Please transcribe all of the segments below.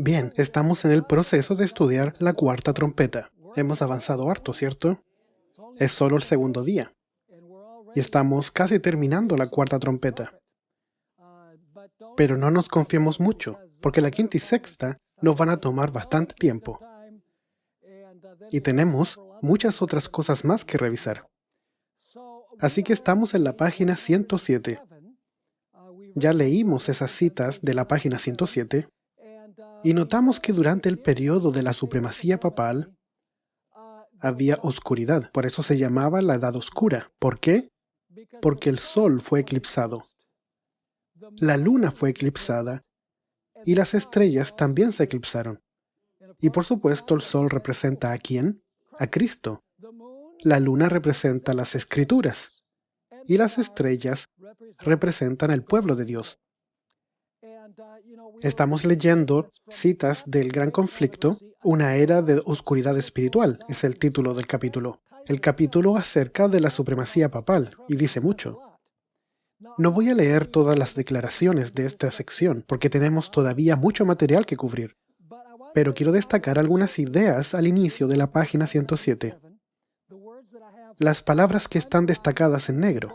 Bien, estamos en el proceso de estudiar la cuarta trompeta. Hemos avanzado harto, ¿cierto? Es solo el segundo día y estamos casi terminando la cuarta trompeta. Pero no nos confiemos mucho, porque la quinta y sexta nos van a tomar bastante tiempo. Y tenemos muchas otras cosas más que revisar. Así que estamos en la página 107. Ya leímos esas citas de la página 107 y notamos que durante el periodo de la supremacía papal había oscuridad. Por eso se llamaba la Edad Oscura. ¿Por qué? Porque el sol fue eclipsado, la luna fue eclipsada y las estrellas también se eclipsaron. Y por supuesto el sol representa ¿a quién? A Cristo. La luna representa las Escrituras y las estrellas representan el pueblo de Dios. Estamos leyendo citas del Gran Conflicto, una era de oscuridad espiritual, es el título del capítulo. El capítulo acerca de la supremacía papal, y dice mucho. No voy a leer todas las declaraciones de esta sección, porque tenemos todavía mucho material que cubrir. Pero quiero destacar algunas ideas al inicio de la página 107. Las palabras que están destacadas en negro.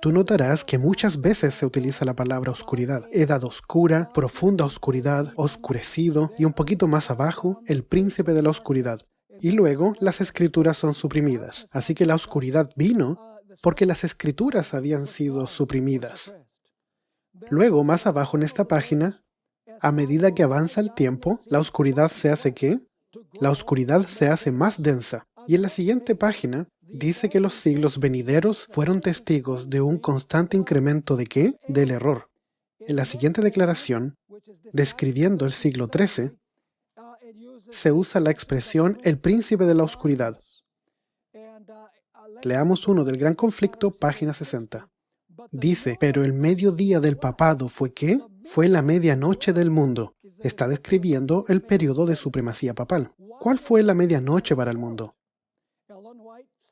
Tú notarás que muchas veces se utiliza la palabra oscuridad. Edad oscura, profunda oscuridad, oscurecido y un poquito más abajo, el príncipe de la oscuridad. Y luego las escrituras son suprimidas. Así que la oscuridad vino porque las escrituras habían sido suprimidas. Luego, más abajo en esta página, a medida que avanza el tiempo, la oscuridad se hace ¿qué? La oscuridad se hace más densa. Y en la siguiente página dice que los siglos venideros fueron testigos de un constante incremento ¿de qué? Del error. En la siguiente declaración, describiendo el siglo XIII, se usa la expresión el príncipe de la oscuridad. Leamos uno del Gran Conflicto, página 60. Dice, pero el mediodía del papado fue ¿qué? Fue la medianoche del mundo. Está describiendo el periodo de supremacía papal. ¿Cuál fue la medianoche para el mundo?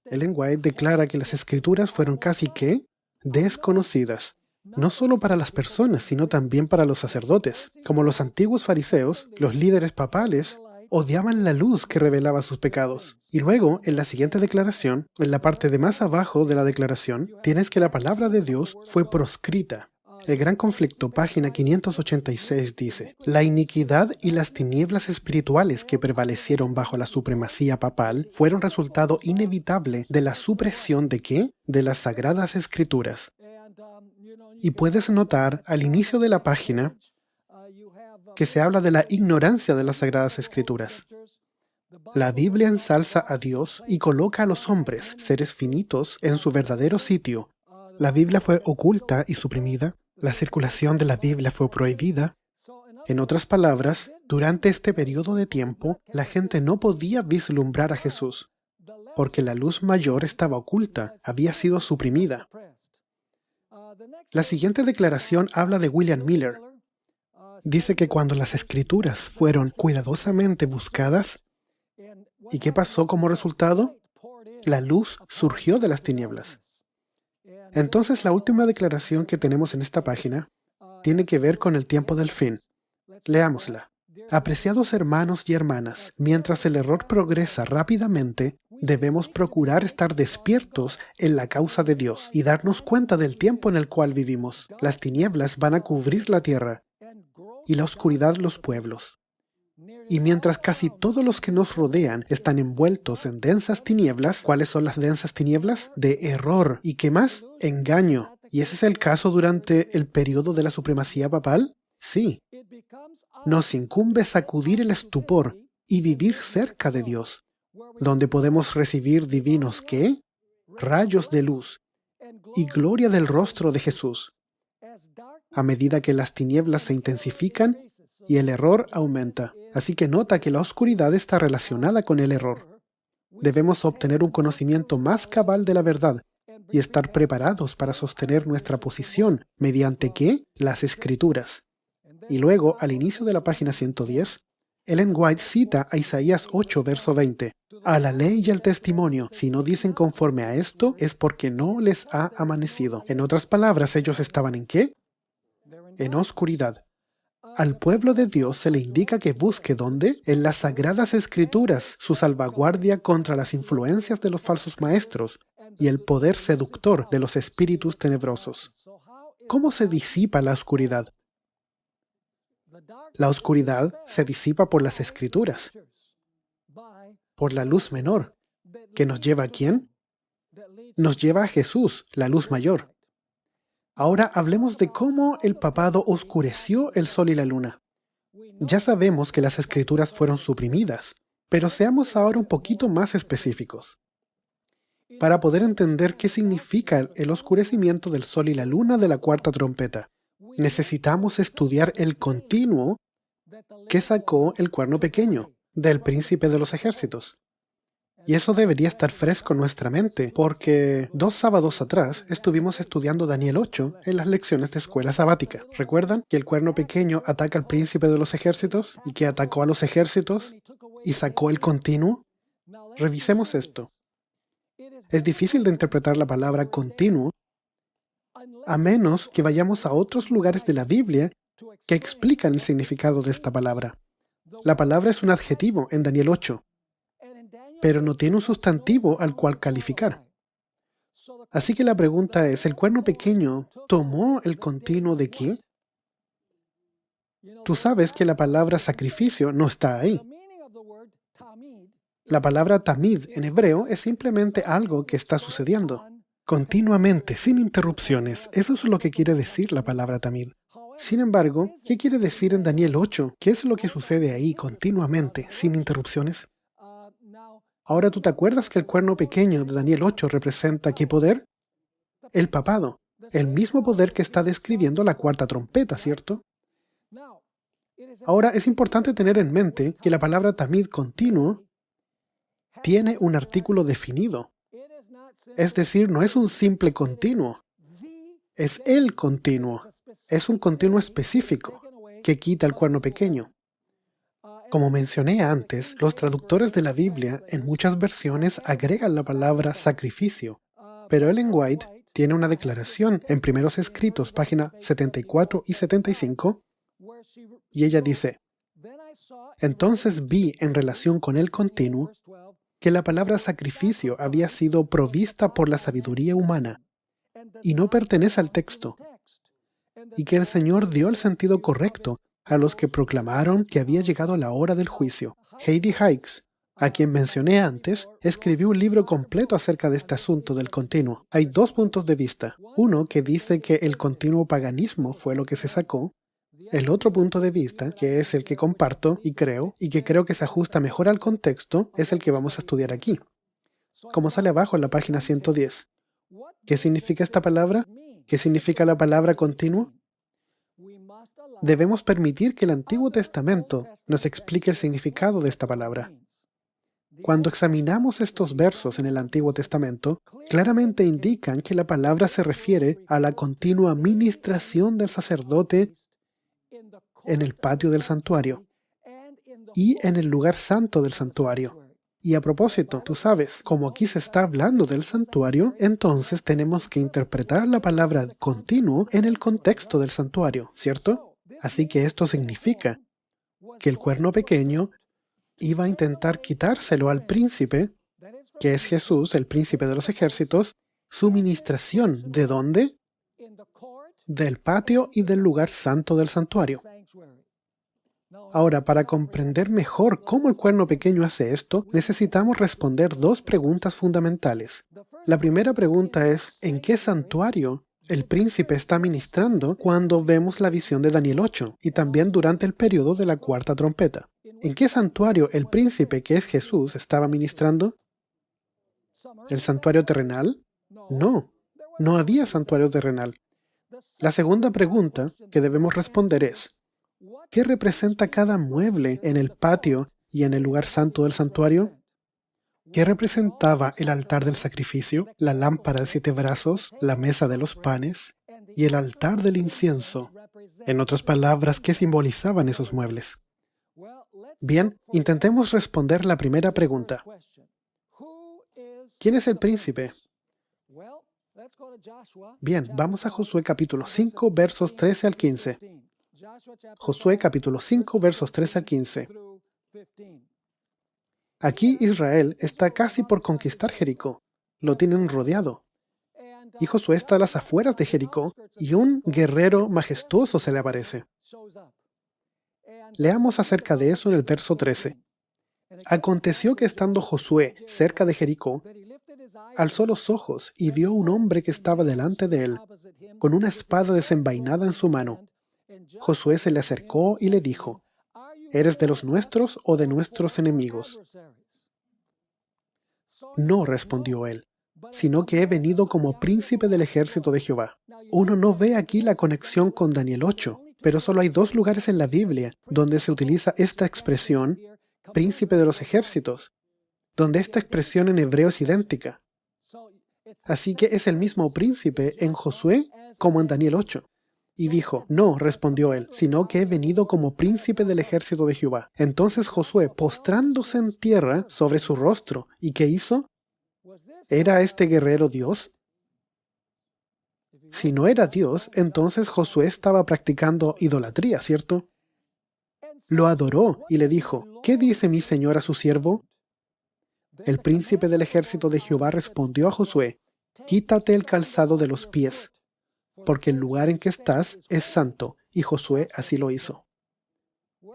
Ellen White declara que las escrituras fueron casi ¿qué? Desconocidas. No solo para las personas, sino también para los sacerdotes. Como los antiguos fariseos, los líderes papales odiaban la luz que revelaba sus pecados. Y luego, en la siguiente declaración, en la parte de más abajo de la declaración, tienes que la palabra de Dios fue proscrita. El Gran Conflicto, página 586, dice, la iniquidad y las tinieblas espirituales que prevalecieron bajo la supremacía papal fueron resultado inevitable de la supresión ¿de qué? De las Sagradas Escrituras. Y puedes notar al inicio de la página que se habla de la ignorancia de las Sagradas Escrituras. La Biblia ensalza a Dios y coloca a los hombres, seres finitos, en su verdadero sitio. La Biblia fue oculta y suprimida. La circulación de la Biblia fue prohibida. En otras palabras, durante este periodo de tiempo, la gente no podía vislumbrar a Jesús, porque la luz mayor estaba oculta, había sido suprimida. La siguiente declaración habla de William Miller. Dice que cuando las escrituras fueron cuidadosamente buscadas, ¿y qué pasó como resultado? La luz surgió de las tinieblas. Entonces, la última declaración que tenemos en esta página tiene que ver con el tiempo del fin. Leámosla. Apreciados hermanos y hermanas, mientras el error progresa rápidamente, debemos procurar estar despiertos en la causa de Dios y darnos cuenta del tiempo en el cual vivimos. Las tinieblas van a cubrir la tierra y la oscuridad los pueblos. Y mientras casi todos los que nos rodean están envueltos en densas tinieblas, ¿cuáles son las densas tinieblas? De error. ¿Y qué más? Engaño. ¿Y ese es el caso durante el periodo de la supremacía papal? Sí. Nos incumbe sacudir el estupor y vivir cerca de Dios, donde podemos recibir divinos ¿qué? Rayos de luz y gloria del rostro de Jesús, a medida que las tinieblas se intensifican y el error aumenta. Así que nota que la oscuridad está relacionada con el error. Debemos obtener un conocimiento más cabal de la verdad y estar preparados para sostener nuestra posición mediante ¿qué? Las Escrituras. Y luego, al inicio de la página 110, Ellen White cita a Isaías 8, verso 20. A la ley y al testimonio, si no dicen conforme a esto, es porque no les ha amanecido. En otras palabras, ellos estaban ¿en qué? En oscuridad. Al pueblo de Dios se le indica que busque ¿dónde? En las sagradas escrituras, su salvaguardia contra las influencias de los falsos maestros y el poder seductor de los espíritus tenebrosos. ¿Cómo se disipa la oscuridad? La oscuridad se disipa por las escrituras, por la luz menor, que nos lleva ¿a quién? Nos lleva a Jesús, la luz mayor. Ahora hablemos de cómo el papado oscureció el sol y la luna. Ya sabemos que las escrituras fueron suprimidas, pero seamos ahora un poquito más específicos. Para poder entender qué significa el oscurecimiento del sol y la luna de la cuarta trompeta, necesitamos estudiar el continuo que sacó el cuerno pequeño del príncipe de los ejércitos. Y eso debería estar fresco en nuestra mente, porque 2 sábados atrás estuvimos estudiando Daniel 8 en las lecciones de escuela sabática. ¿Recuerdan que el cuerno pequeño ataca al príncipe de los ejércitos y que atacó a los ejércitos y sacó el continuo? Revisemos esto. Es difícil de interpretar la palabra continuo a menos que vayamos a otros lugares de la Biblia que explican el significado de esta palabra. La palabra es un adjetivo en Daniel 8, pero no tiene un sustantivo al cual calificar. Así que la pregunta es, ¿el cuerno pequeño tomó el continuo de qué? Tú sabes que la palabra sacrificio no está ahí. La palabra tamid en hebreo es simplemente algo que está sucediendo. Continuamente, sin interrupciones. Eso es lo que quiere decir la palabra tamid. Sin embargo, ¿qué quiere decir en Daniel 8? ¿Qué es lo que sucede ahí continuamente, sin interrupciones? Ahora tú te acuerdas que el cuerno pequeño de Daniel 8 representa ¿qué poder? El papado. El mismo poder que está describiendo la cuarta trompeta, ¿cierto? Ahora es importante tener en mente que la palabra tamid continuo tiene un artículo definido. Es decir, no es un simple continuo. Es el continuo. Es un continuo específico que quita el cuerno pequeño. Como mencioné antes, los traductores de la Biblia en muchas versiones agregan la palabra sacrificio, pero Ellen White tiene una declaración en Primeros Escritos, página 74 y 75, y ella dice, entonces vi en relación con el continuo que la palabra sacrificio había sido provista por la sabiduría humana y no pertenece al texto, y que el Señor dio el sentido correcto a los que proclamaron que había llegado la hora del juicio. Heidi Hikes, a quien mencioné antes, escribió un libro completo acerca de este asunto del continuo. Hay 2 puntos de vista. Uno que dice que el continuo paganismo fue lo que se sacó. El otro punto de vista, que es el que comparto y que creo que se ajusta mejor al contexto, es el que vamos a estudiar aquí. Como sale abajo en la página 110. ¿Qué significa esta palabra? ¿Qué significa la palabra continuo? Debemos permitir que el Antiguo Testamento nos explique el significado de esta palabra. Cuando examinamos estos versos en el Antiguo Testamento, claramente indican que la palabra se refiere a la continua ministración del sacerdote en el patio del santuario y en el lugar santo del santuario. Y a propósito, tú sabes, como aquí se está hablando del santuario, entonces tenemos que interpretar la palabra continuo en el contexto del santuario, ¿cierto? Así que esto significa que el cuerno pequeño iba a intentar quitárselo al príncipe, que es Jesús, el príncipe de los ejércitos, su ministración. ¿De dónde? Del patio y del lugar santo del santuario. Ahora, para comprender mejor cómo el cuerno pequeño hace esto, necesitamos responder 2 preguntas fundamentales. La primera pregunta es, ¿en qué santuario el príncipe está ministrando cuando vemos la visión de Daniel 8 y también durante el periodo de la cuarta trompeta? ¿En qué santuario el príncipe, que es Jesús, estaba ministrando? ¿El santuario terrenal? No, no había santuario terrenal. La segunda pregunta que debemos responder es, ¿qué representa cada mueble en el patio y en el lugar santo del santuario? ¿Qué representaba el altar del sacrificio, la lámpara de 7 brazos, la mesa de los panes y el altar del incienso? En otras palabras, ¿qué simbolizaban esos muebles? Bien, intentemos responder la primera pregunta. ¿Quién es el príncipe? Bien, vamos a Josué capítulo 5, versos 13 al 15. Josué capítulo 5, versos 3 al 15. Aquí Israel está casi por conquistar Jericó. Lo tienen rodeado. Y Josué está a las afueras de Jericó y un guerrero majestuoso se le aparece. Leamos acerca de eso en el verso 13. Aconteció que estando Josué cerca de Jericó, alzó los ojos y vio un hombre que estaba delante de él, con una espada desenvainada en su mano. Josué se le acercó y le dijo: ¿Eres de los nuestros o de nuestros enemigos? No, respondió él, sino que he venido como príncipe del ejército de Jehová. Uno no ve aquí la conexión con Daniel 8, pero solo hay 2 lugares en la Biblia donde se utiliza esta expresión, príncipe de los ejércitos, donde esta expresión en hebreo es idéntica. Así que es el mismo príncipe en Josué como en Daniel 8. Y dijo: No, respondió él, sino que he venido como príncipe del ejército de Jehová. Entonces Josué, postrándose en tierra sobre su rostro, ¿y qué hizo? ¿Era este guerrero Dios? Si no era Dios, entonces Josué estaba practicando idolatría, ¿cierto? Lo adoró y le dijo: ¿Qué dice mi señor a su siervo? El príncipe del ejército de Jehová respondió a Josué: Quítate el calzado de los pies, porque el lugar en que estás es santo. Y Josué así lo hizo.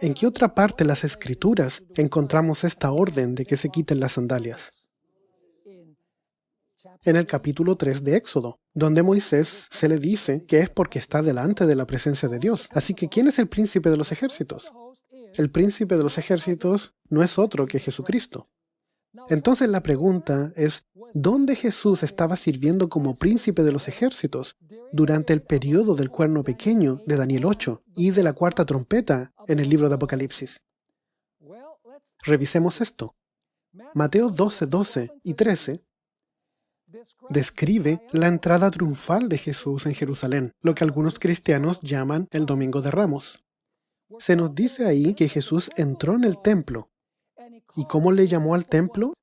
¿En qué otra parte de las Escrituras encontramos esta orden de que se quiten las sandalias? En el capítulo 3 de Éxodo, donde Moisés se le dice que es porque está delante de la presencia de Dios. Así que, ¿quién es el príncipe de los ejércitos? El príncipe de los ejércitos no es otro que Jesucristo. Entonces la pregunta es, ¿dónde Jesús estaba sirviendo como príncipe de los ejércitos durante el periodo del cuerno pequeño de Daniel 8 y de la cuarta trompeta en el libro de Apocalipsis? Revisemos esto. Mateo 12, 12 y 13 describe la entrada triunfal de Jesús en Jerusalén, lo que algunos cristianos llaman el Domingo de Ramos. Se nos dice ahí que Jesús entró en el templo. ¿Y cómo le llamó al templo?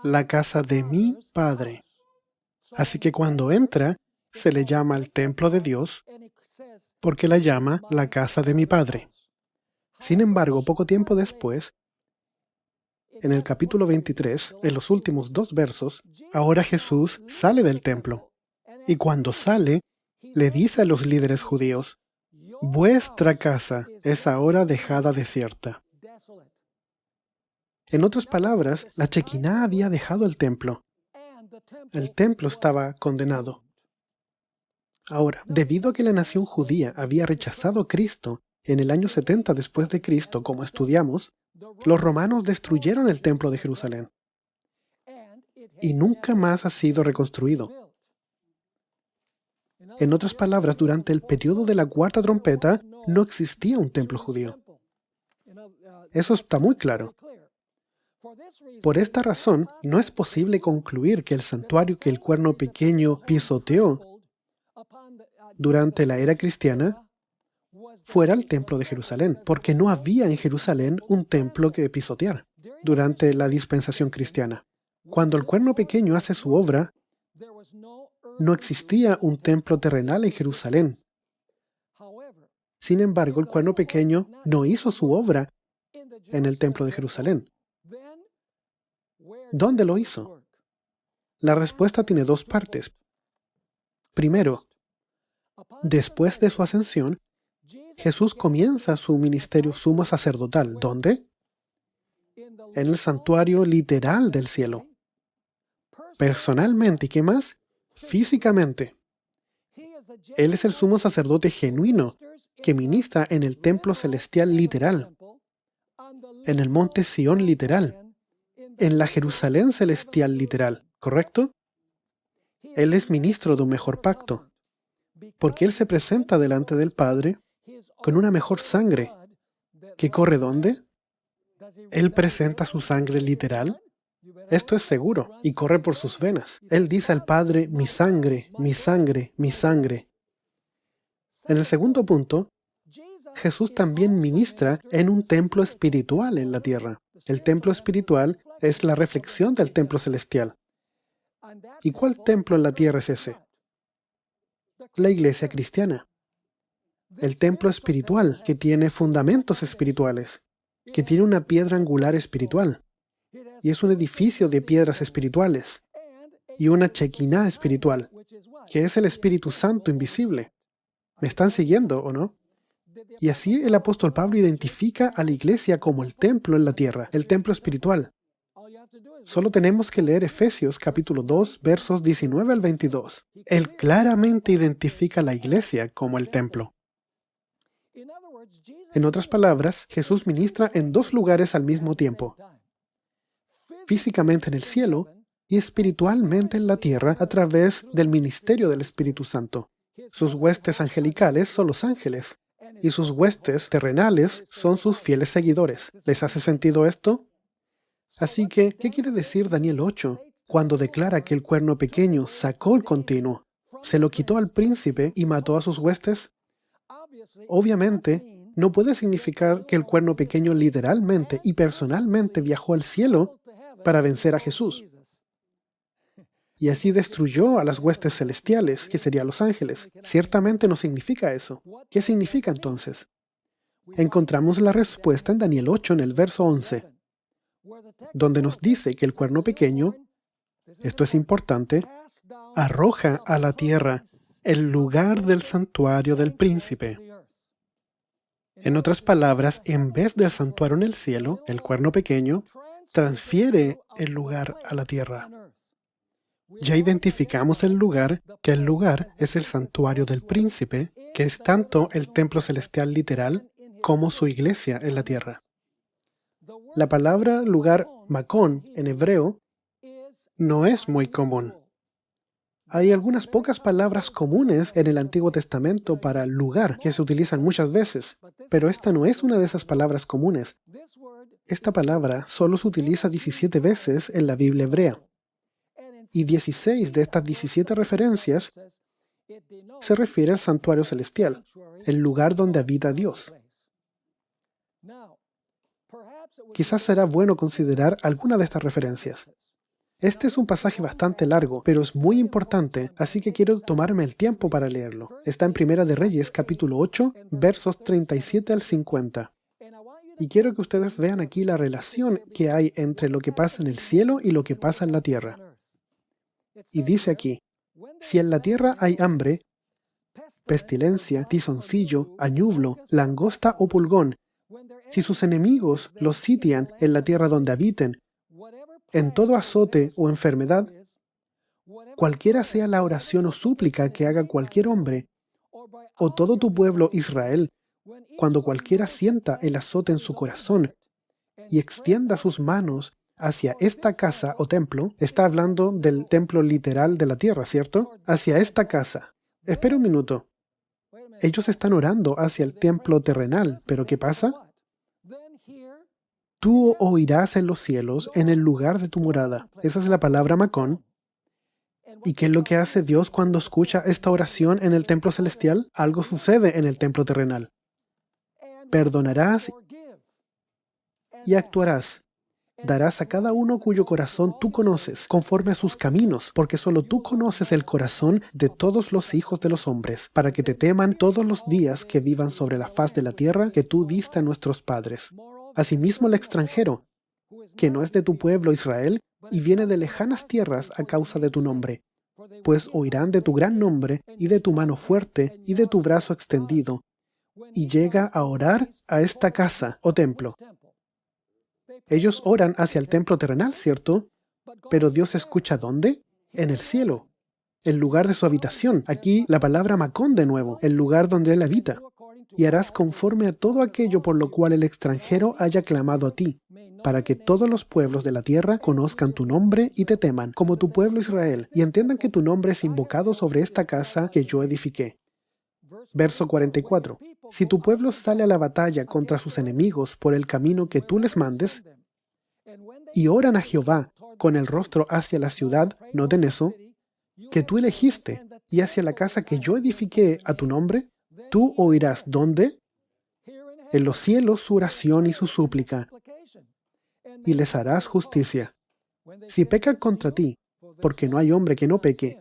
La casa de mi Padre. Así que cuando entra, se le llama el templo de Dios porque la llama la casa de mi Padre. Sin embargo, poco tiempo después, en el capítulo 23, en los últimos 2 versos, ahora Jesús sale del templo. Y cuando sale, le dice a los líderes judíos: vuestra casa es ahora dejada desierta. En otras palabras, la Chequiná había dejado el templo. El templo estaba condenado. Ahora, debido a que la nación judía había rechazado a Cristo en el año 70 después de Cristo, como estudiamos, los romanos destruyeron el templo de Jerusalén y nunca más ha sido reconstruido. En otras palabras, durante el periodo de la cuarta trompeta no existía un templo judío. Eso está muy claro. Por esta razón, no es posible concluir que el santuario que el cuerno pequeño pisoteó durante la era cristiana fuera el templo de Jerusalén, porque no había en Jerusalén un templo que pisotear durante la dispensación cristiana. Cuando el cuerno pequeño hace su obra, no existía un templo terrenal en Jerusalén. Sin embargo, el cuerno pequeño no hizo su obra en el templo de Jerusalén. ¿Dónde lo hizo? La respuesta tiene 2 partes. Primero, después de su ascensión, Jesús comienza su ministerio sumo sacerdotal. ¿Dónde? En el santuario literal del cielo. Personalmente, ¿y qué más? Físicamente. Él es el sumo sacerdote genuino que ministra en el templo celestial literal, en el monte Sión literal, en la Jerusalén celestial literal, ¿correcto? Él es ministro de un mejor pacto, porque Él se presenta delante del Padre con una mejor sangre. ¿Que corre dónde? ¿Él presenta su sangre literal? Esto es seguro, y corre por sus venas. Él dice al Padre: mi sangre, mi sangre, mi sangre. En el segundo punto, Jesús también ministra en un templo espiritual en la tierra. El templo espiritual es la reflexión del templo celestial. ¿Y cuál templo en la tierra es ese? La iglesia cristiana. El templo espiritual, que tiene fundamentos espirituales, que tiene una piedra angular espiritual, y es un edificio de piedras espirituales, y una chequiná espiritual, que es el Espíritu Santo invisible. ¿Me están siguiendo o no? Y así el apóstol Pablo identifica a la iglesia como el templo en la tierra, el templo espiritual. Solo tenemos que leer Efesios capítulo 2, versos 19 al 22. Él claramente identifica a la iglesia como el templo. En otras palabras, Jesús ministra en dos lugares al mismo tiempo, físicamente en el cielo y espiritualmente en la tierra a través del ministerio del Espíritu Santo. Sus huestes angelicales son los ángeles, y sus huestes terrenales son sus fieles seguidores. ¿Les hace sentido esto? Así que, ¿qué quiere decir Daniel 8 cuando declara que el cuerno pequeño sacó el continuo, se lo quitó al príncipe y mató a sus huestes? Obviamente, no puede significar que el cuerno pequeño literalmente y personalmente viajó al cielo para vencer a Jesús. Y así destruyó a las huestes celestiales, que serían los ángeles. Ciertamente no significa eso. ¿Qué significa entonces? Encontramos la respuesta en Daniel 8, en el verso 11, donde nos dice que el cuerno pequeño, esto es importante, arroja a la tierra el lugar del santuario del príncipe. En otras palabras, en vez del santuario en el cielo, el cuerno pequeño transfiere el lugar a la tierra. Ya identificamos el lugar, que el lugar es el santuario del príncipe, que es tanto el templo celestial literal como su iglesia en la tierra. La palabra lugar Makón en hebreo no es muy común. Hay algunas pocas palabras comunes en el Antiguo Testamento para lugar que se utilizan muchas veces, pero esta no es una de esas palabras comunes. Esta palabra solo se utiliza 17 veces en la Biblia hebrea, y 16 de estas 17 referencias se refiere al santuario celestial, el lugar donde habita Dios. Quizás será bueno considerar alguna de estas referencias. Este es un pasaje bastante largo, pero es muy importante, así que quiero tomarme el tiempo para leerlo. Está en Primera de Reyes, capítulo 8, versos 37 al 50. Y quiero que ustedes vean aquí la relación que hay entre lo que pasa en el cielo y lo que pasa en la tierra. Y dice aquí, si en la tierra hay hambre, pestilencia, tizoncillo, añublo, langosta o pulgón, si sus enemigos los sitian en la tierra donde habiten, en todo azote o enfermedad, cualquiera sea la oración o súplica que haga cualquier hombre, o todo tu pueblo Israel, cuando cualquiera sienta el azote en su corazón y extienda sus manos hacia esta casa o templo, está hablando del templo literal de la tierra, ¿cierto? Hacia esta casa. Espera un minuto. Ellos están orando hacia el templo terrenal, pero ¿qué pasa? Tú oirás en los cielos, en el lugar de tu morada. Esa es la palabra Makón. ¿Y qué es lo que hace Dios cuando escucha esta oración en el templo celestial? Algo sucede en el templo terrenal. Perdonarás y actuarás. Darás a cada uno cuyo corazón tú conoces, conforme a sus caminos, porque solo tú conoces el corazón de todos los hijos de los hombres, para que te teman todos los días que vivan sobre la faz de la tierra que tú diste a nuestros padres. Asimismo el extranjero, que no es de tu pueblo Israel, y viene de lejanas tierras a causa de tu nombre, pues oirán de tu gran nombre, y de tu mano fuerte, y de tu brazo extendido, y llega a orar a esta casa o templo. Ellos oran hacia el templo terrenal, ¿cierto? Pero Dios escucha ¿dónde? En el cielo, el lugar de su habitación. Aquí la palabra Makón de nuevo, el lugar donde Él habita. Y harás conforme a todo aquello por lo cual el extranjero haya clamado a ti, para que todos los pueblos de la tierra conozcan tu nombre y te teman, como tu pueblo Israel, y entiendan que tu nombre es invocado sobre esta casa que yo edifiqué. Verso 44. Si tu pueblo sale a la batalla contra sus enemigos por el camino que tú les mandes, y oran a Jehová con el rostro hacia la ciudad, noten eso, que tú elegiste, y hacia la casa que yo edifiqué a tu nombre, tú oirás ¿dónde? En los cielos su oración y su súplica, y les harás justicia. Si pecan contra ti, porque no hay hombre que no peque,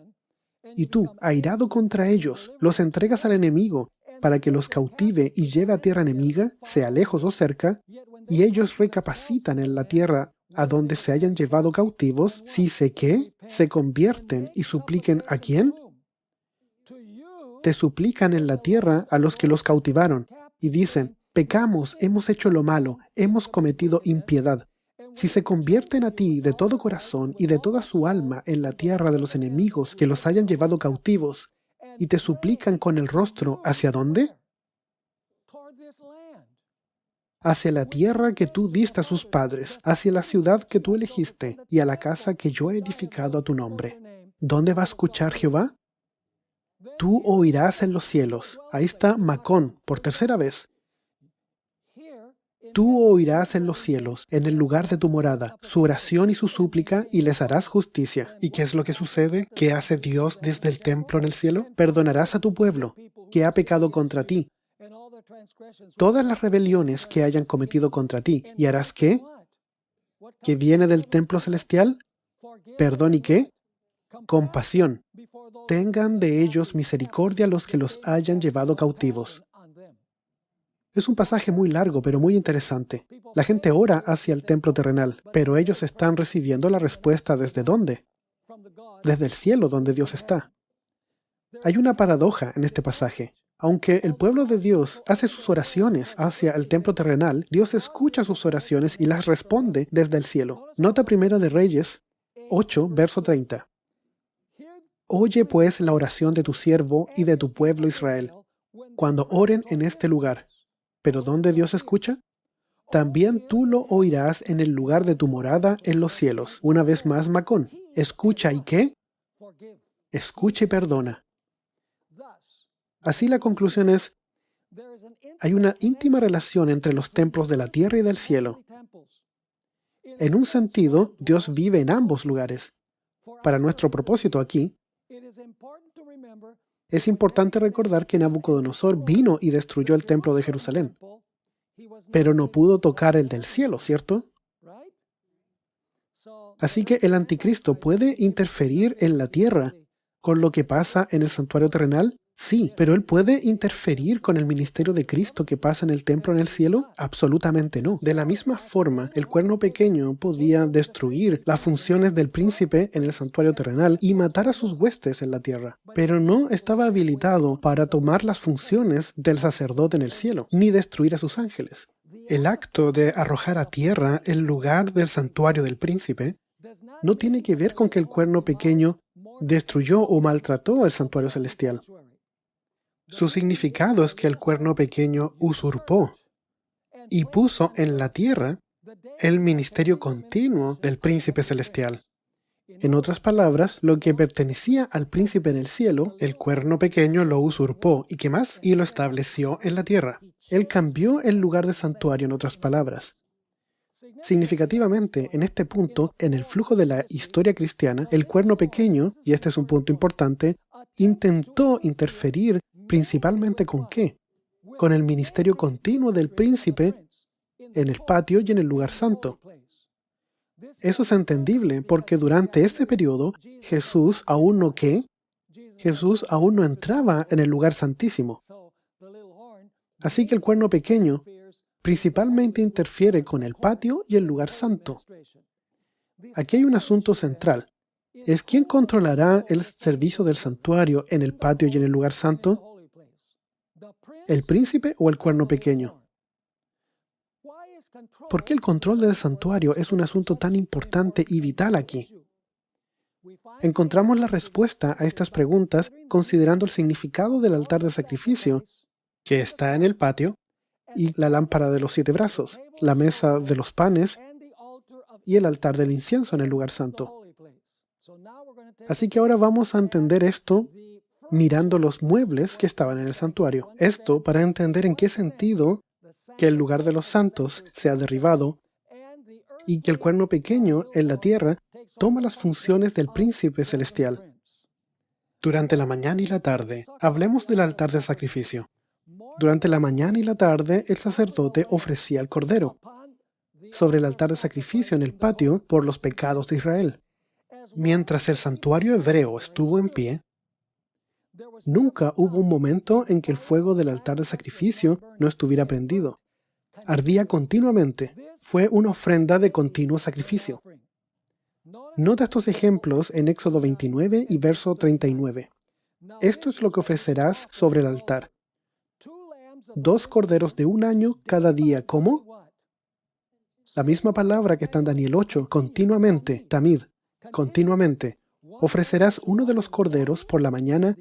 y tú, airado contra ellos, los entregas al enemigo, para que los cautive y lleve a tierra enemiga, sea lejos o cerca, y ellos recapacitan en la tierra a donde se hayan llevado cautivos, si sé que se convierten y supliquen ¿a quién? Te suplican en la tierra a los que los cautivaron, y dicen, pecamos, hemos hecho lo malo, hemos cometido impiedad. Si se convierten a ti de todo corazón y de toda su alma en la tierra de los enemigos que los hayan llevado cautivos, y te suplican con el rostro, ¿hacia dónde? Hacia la tierra que tú diste a sus padres, hacia la ciudad que tú elegiste, y a la casa que yo he edificado a tu nombre. ¿Dónde va a escuchar Jehová? Tú oirás en los cielos. Ahí está Macón, por tercera vez. Tú oirás en los cielos, en el lugar de tu morada, su oración y su súplica, y les harás justicia. ¿Y qué es lo que sucede? ¿Qué hace Dios desde el templo en el cielo? Perdonarás a tu pueblo, que ha pecado contra ti, todas las rebeliones que hayan cometido contra ti, y harás ¿qué? ¿Que viene del templo celestial? ¿Perdón y qué? Compasión. Tengan de ellos misericordia los que los hayan llevado cautivos. Es un pasaje muy largo, pero muy interesante. La gente ora hacia el templo terrenal, pero ellos están recibiendo la respuesta ¿desde dónde? Desde el cielo donde Dios está. Hay una paradoja en este pasaje. Aunque el pueblo de Dios hace sus oraciones hacia el templo terrenal, Dios escucha sus oraciones y las responde desde el cielo. Nota Primera de Reyes 8, verso 30. Oye pues la oración de tu siervo y de tu pueblo Israel, cuando oren en este lugar. ¿Pero dónde Dios escucha? También tú lo oirás en el lugar de tu morada en los cielos. Una vez más, Macón. Escucha y ¿qué? Escucha y perdona. Así la conclusión es, hay una íntima relación entre los templos de la tierra y del cielo. En un sentido, Dios vive en ambos lugares. Para nuestro propósito aquí, es importante recordar que Nabucodonosor vino y destruyó el templo de Jerusalén, pero no pudo tocar el del cielo, ¿cierto? Así que el anticristo puede interferir en la tierra con lo que pasa en el santuario terrenal. Sí, pero él puede interferir con el ministerio de Cristo que pasa en el templo en el cielo. Absolutamente no. De la misma forma, el cuerno pequeño podía destruir las funciones del príncipe en el santuario terrenal y matar a sus huestes en la tierra, pero no estaba habilitado para tomar las funciones del sacerdote en el cielo, ni destruir a sus ángeles. El acto de arrojar a tierra el lugar del santuario del príncipe no tiene que ver con que el cuerno pequeño destruyó o maltrató el santuario celestial. Su significado es que el cuerno pequeño usurpó y puso en la tierra el ministerio continuo del príncipe celestial. En otras palabras, lo que pertenecía al príncipe en el cielo, el cuerno pequeño lo usurpó. ¿Y qué más? Y lo estableció en la tierra. Él cambió el lugar de santuario, en otras palabras. Significativamente, en este punto, en el flujo de la historia cristiana, el cuerno pequeño, y este es un punto importante, intentó interferir principalmente ¿con qué? Con el ministerio continuo del príncipe en el patio y en el lugar santo. Eso es entendible porque durante este periodo Jesús aún no ¿qué? Jesús aún no entraba en el lugar santísimo. Así que el cuerno pequeño principalmente interfiere con el patio y el lugar santo. Aquí hay un asunto central. ¿Es quién controlará el servicio del santuario en el patio y en el lugar santo? ¿El príncipe o el cuerno pequeño? ¿Por qué el control del santuario es un asunto tan importante y vital aquí? Encontramos la respuesta a estas preguntas considerando el significado del altar de sacrificio, que está en el patio, y la lámpara de los 7 brazos, la mesa de los panes y el altar del incienso en el lugar santo. Así que ahora vamos a entender esto mirando los muebles que estaban en el santuario. Esto para entender en qué sentido que el lugar de los santos sea derribado y que el cuerno pequeño en la tierra toma las funciones del príncipe celestial. Durante la mañana y la tarde, hablemos del altar de sacrificio. Durante la mañana y la tarde, el sacerdote ofrecía el cordero sobre el altar de sacrificio en el patio por los pecados de Israel. Mientras el santuario hebreo estuvo en pie, Nunca hubo un momento en que el fuego del altar de sacrificio no estuviera prendido. Ardía continuamente. Fue una ofrenda de continuo sacrificio. Nota estos ejemplos en Éxodo 29 y verso 39. Esto es lo que ofrecerás sobre el altar: 2 corderos de un año cada día. ¿Cómo? La misma palabra que está en Daniel 8, continuamente, tamid, continuamente. Ofrecerás uno de los corderos por la mañana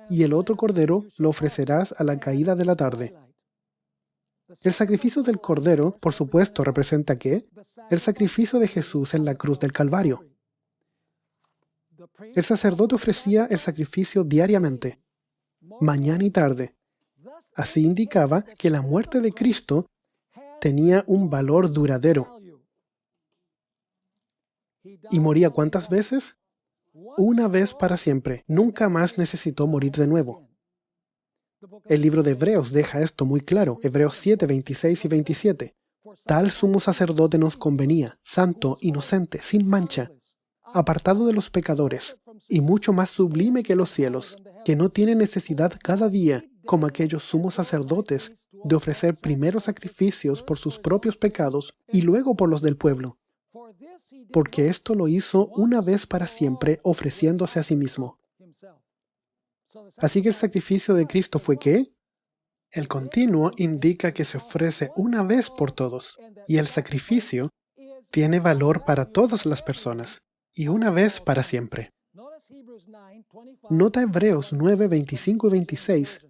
y el otro cordero lo ofrecerás a la caída de la tarde. El sacrificio del cordero, por supuesto, representa ¿qué? El sacrificio de Jesús en la cruz del Calvario. El sacerdote ofrecía el sacrificio diariamente, mañana y tarde. Así indicaba que la muerte de Cristo tenía un valor duradero. ¿Y moría cuántas veces? Una vez para siempre. Nunca más necesitó morir de nuevo. El libro de Hebreos deja esto muy claro. Hebreos 7, 26 y 27. Tal sumo sacerdote nos convenía, santo, inocente, sin mancha, apartado de los pecadores, y mucho más sublime que los cielos, que no tiene necesidad cada día, como aquellos sumos sacerdotes, de ofrecer primero sacrificios por sus propios pecados y luego por los del pueblo, porque esto lo hizo una vez para siempre, ofreciéndose a sí mismo. Así que el sacrificio de Cristo fue ¿qué? El continuo indica que se ofrece una vez por todos, y el sacrificio tiene valor para todas las personas, y una vez para siempre. Nota Hebreos 9, 25 y 26.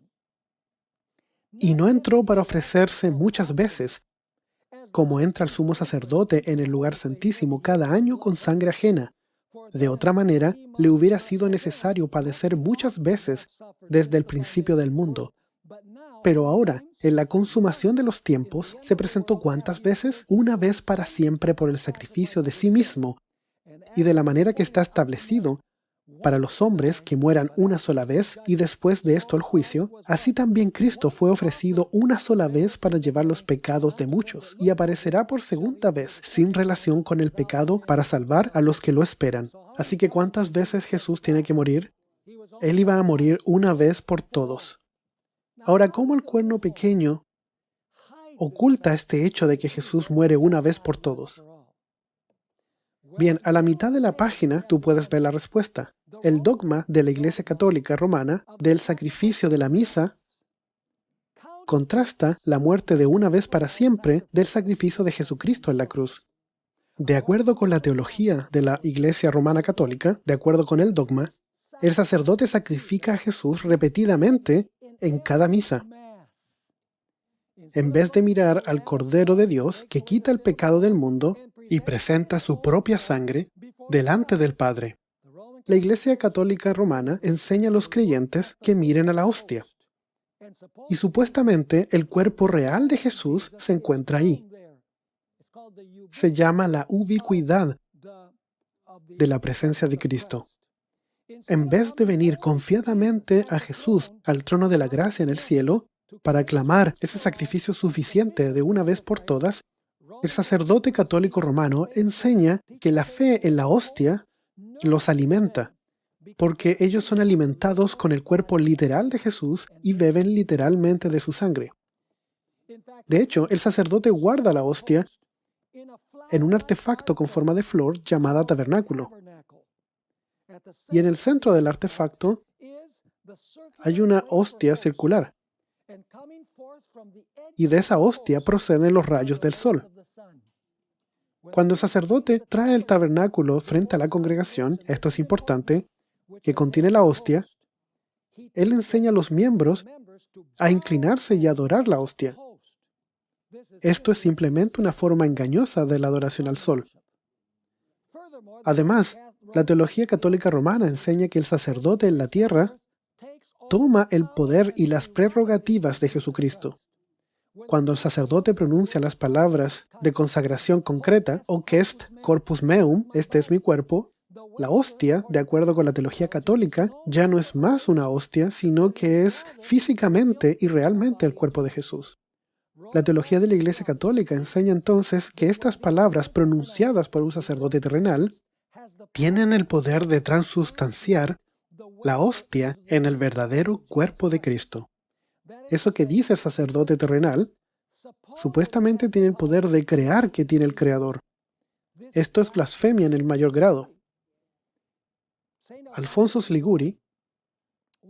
Y no entró para ofrecerse muchas veces, como entra el sumo sacerdote en el lugar santísimo cada año con sangre ajena. De otra manera, le hubiera sido necesario padecer muchas veces desde el principio del mundo. Pero ahora, en la consumación de los tiempos, se presentó ¿cuántas veces? Una vez para siempre por el sacrificio de sí mismo, y de la manera que está establecido, para los hombres que mueran una sola vez y después de esto el juicio, así también Cristo fue ofrecido una sola vez para llevar los pecados de muchos, y aparecerá por segunda vez, sin relación con el pecado, para salvar a los que lo esperan. Así que ¿cuántas veces Jesús tiene que morir? Él iba a morir una vez por todos. Ahora, ¿cómo el cuerno pequeño oculta este hecho de que Jesús muere una vez por todos? Bien, a la mitad de la página tú puedes ver la respuesta. El dogma de la Iglesia Católica Romana del sacrificio de la misa contrasta la muerte de una vez para siempre del sacrificio de Jesucristo en la cruz. De acuerdo con la teología de la Iglesia Romana Católica, de acuerdo con el dogma, el sacerdote sacrifica a Jesús repetidamente en cada misa, en vez de mirar al Cordero de Dios que quita el pecado del mundo y presenta su propia sangre delante del Padre. La Iglesia Católica Romana enseña a los creyentes que miren a la hostia. Y supuestamente el cuerpo real de Jesús se encuentra ahí. Se llama la ubicuidad de la presencia de Cristo. En vez de venir confiadamente a Jesús al trono de la gracia en el cielo para clamar ese sacrificio suficiente de una vez por todas, el sacerdote católico romano enseña que la fe en la hostia los alimenta, porque ellos son alimentados con el cuerpo literal de Jesús y beben literalmente de su sangre. De hecho, el sacerdote guarda la hostia en un artefacto con forma de flor llamada tabernáculo. Y en el centro del artefacto hay una hostia circular. Y de esa hostia proceden los rayos del sol. Cuando el sacerdote trae el tabernáculo frente a la congregación, esto es importante, que contiene la hostia, él enseña a los miembros a inclinarse y adorar la hostia. Esto es simplemente una forma engañosa de la adoración al sol. Además, la teología católica romana enseña que el sacerdote en la tierra toma el poder y las prerrogativas de Jesucristo. Cuando el sacerdote pronuncia las palabras de consagración concreta, «Hoc est corpus meum», este es mi cuerpo, la hostia, de acuerdo con la teología católica, ya no es más una hostia, sino que es físicamente y realmente el cuerpo de Jesús. La teología de la Iglesia Católica enseña entonces que estas palabras pronunciadas por un sacerdote terrenal tienen el poder de transustanciar la hostia en el verdadero cuerpo de Cristo. Eso que dice el sacerdote terrenal, supuestamente tiene el poder de crear que tiene el Creador. Esto es blasfemia en el mayor grado. Alfonso Liguori,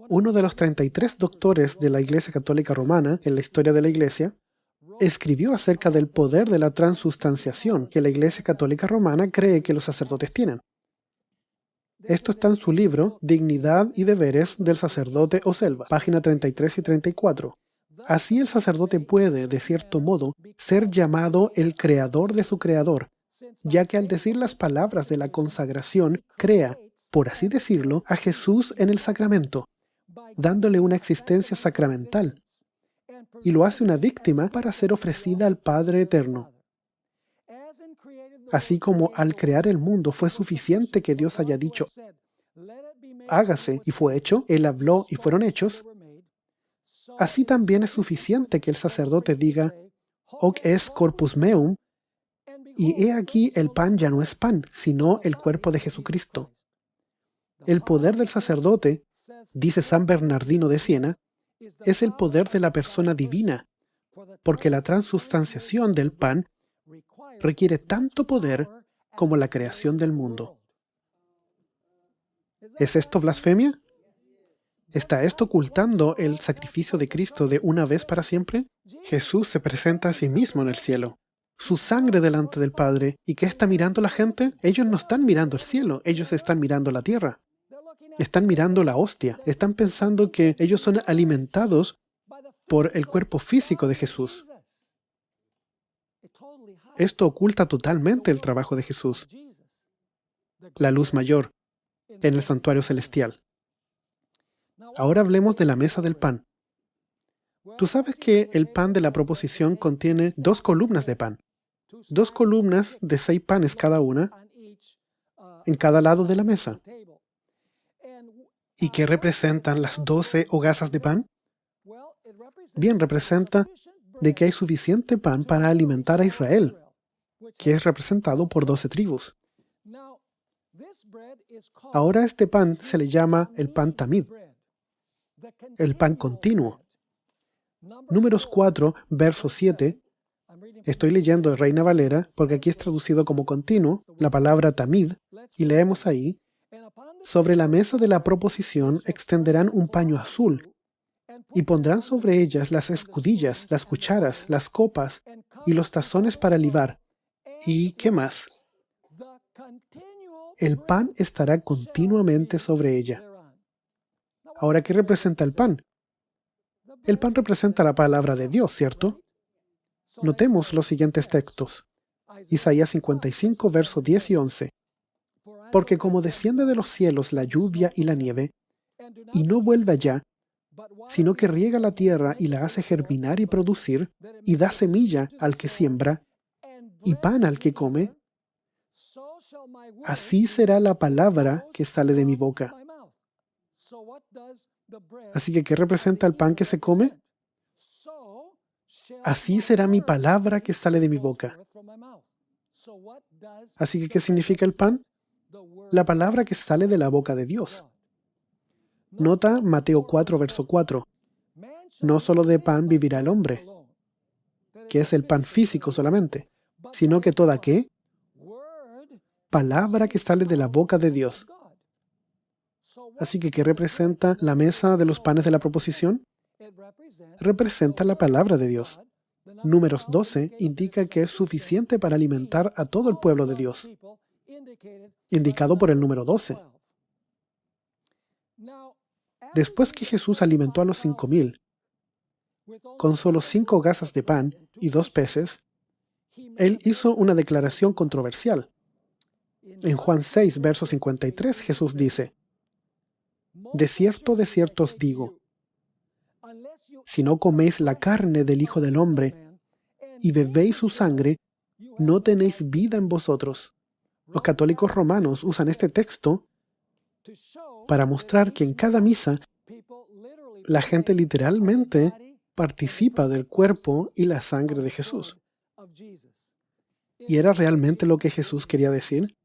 uno de los 33 doctores de la Iglesia Católica Romana en la historia de la Iglesia, escribió acerca del poder de la transustanciación que la Iglesia Católica Romana cree que los sacerdotes tienen. Esto está en su libro Dignidad y Deberes del Sacerdote o Selva, página 33 y 34. Así el sacerdote puede, de cierto modo, ser llamado el creador de su creador, ya que al decir las palabras de la consagración, crea, por así decirlo, a Jesús en el sacramento, dándole una existencia sacramental, y lo hace una víctima para ser ofrecida al Padre Eterno. Así como al crear el mundo fue suficiente que Dios haya dicho, hágase, y fue hecho, Él habló y fueron hechos, así también es suficiente que el sacerdote diga, hoc es corpus meum, y he aquí el pan ya no es pan, sino el cuerpo de Jesucristo. El poder del sacerdote, dice San Bernardino de Siena, es el poder de la persona divina, porque la transustanciación del pan requiere tanto poder como la creación del mundo. ¿Es esto blasfemia? ¿Está esto ocultando el sacrificio de Cristo de una vez para siempre? Jesús se presenta a sí mismo en el cielo, su sangre delante del Padre. ¿Y qué está mirando la gente? Ellos no están mirando el cielo, ellos están mirando la tierra. Están mirando la hostia, están pensando que ellos son alimentados por el cuerpo físico de Jesús. Esto oculta totalmente el trabajo de Jesús, la luz mayor, en el santuario celestial. Ahora hablemos de la mesa del pan. Tú sabes que el pan de la proposición contiene 2 columnas de pan, 2 columnas de 6 panes cada una, en cada lado de la mesa. ¿Y qué representan las 12 hogazas de pan? Bien, representa de que hay suficiente pan para alimentar a Israel, que es representado por 12 tribus. Ahora este pan se le llama el pan tamid, el pan continuo. Números 4, verso 7. Estoy leyendo de Reina Valera porque aquí es traducido como continuo, la palabra tamid, y leemos ahí, sobre la mesa de la proposición extenderán un paño azul y pondrán sobre ellas las escudillas, las cucharas, las copas y los tazones para libar. ¿Y qué más? El pan estará continuamente sobre ella. Ahora, ¿qué representa el pan? El pan representa la palabra de Dios, ¿cierto? Notemos los siguientes textos. Isaías 55, versos 10 y 11. Porque como desciende de los cielos la lluvia y la nieve, y no vuelve allá, sino que riega la tierra y la hace germinar y producir, y da semilla al que siembra, y pan al que come, así será la palabra que sale de mi boca. Así que, ¿qué representa el pan que se come? Así será mi palabra que sale de mi boca. Así que, ¿qué significa el pan? La palabra que sale de la boca de Dios. Nota Mateo 4, verso 4. No solo de pan vivirá el hombre, que es el pan físico solamente, sino que toda ¿qué? Palabra que sale de la boca de Dios. Así que, ¿qué representa la mesa de los panes de la proposición? Representa la palabra de Dios. Números 12 indica que es suficiente para alimentar a todo el pueblo de Dios, indicado por el número 12. Después que Jesús alimentó a los 5,000 con solo 5 hogazas de pan y 2 peces, Él hizo una declaración controversial. En Juan 6, verso 53, Jesús dice, de cierto os digo, si no coméis la carne del Hijo del Hombre y bebéis su sangre, no tenéis vida en vosotros. Los católicos romanos usan este texto para mostrar que en cada misa la gente literalmente participa del cuerpo y la sangre de Jesús. ¿Y era realmente lo que Jesús quería decir?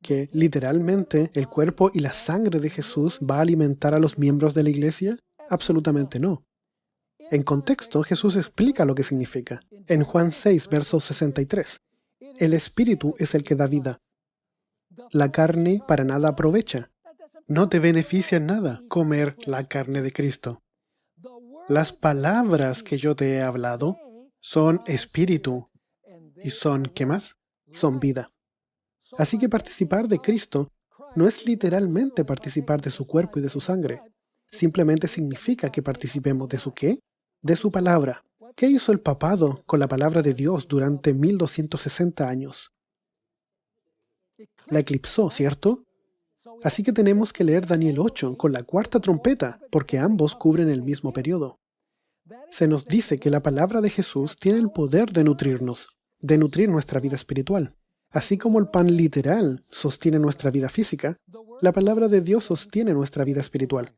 que literalmente el cuerpo y la sangre de Jesús va a alimentar a los miembros de la iglesia? Absolutamente no. En contexto, Jesús explica lo que significa. En Juan 6, verso 63, el Espíritu es el que da vida. La carne para nada aprovecha. No te beneficia en nada comer la carne de Cristo. Las palabras que yo te he hablado son espíritu y son, ¿qué más? Son vida. Así que participar de Cristo no es literalmente participar de su cuerpo y de su sangre. Simplemente significa que participemos de su ¿qué? De su palabra. ¿Qué hizo el papado con la palabra de Dios durante 1260 años? La eclipsó, ¿cierto? Así que tenemos que leer Daniel 8 con la cuarta trompeta, porque ambos cubren el mismo periodo. Se nos dice que la palabra de Jesús tiene el poder de nutrirnos, de nutrir nuestra vida espiritual. Así como el pan literal sostiene nuestra vida física, la palabra de Dios sostiene nuestra vida espiritual.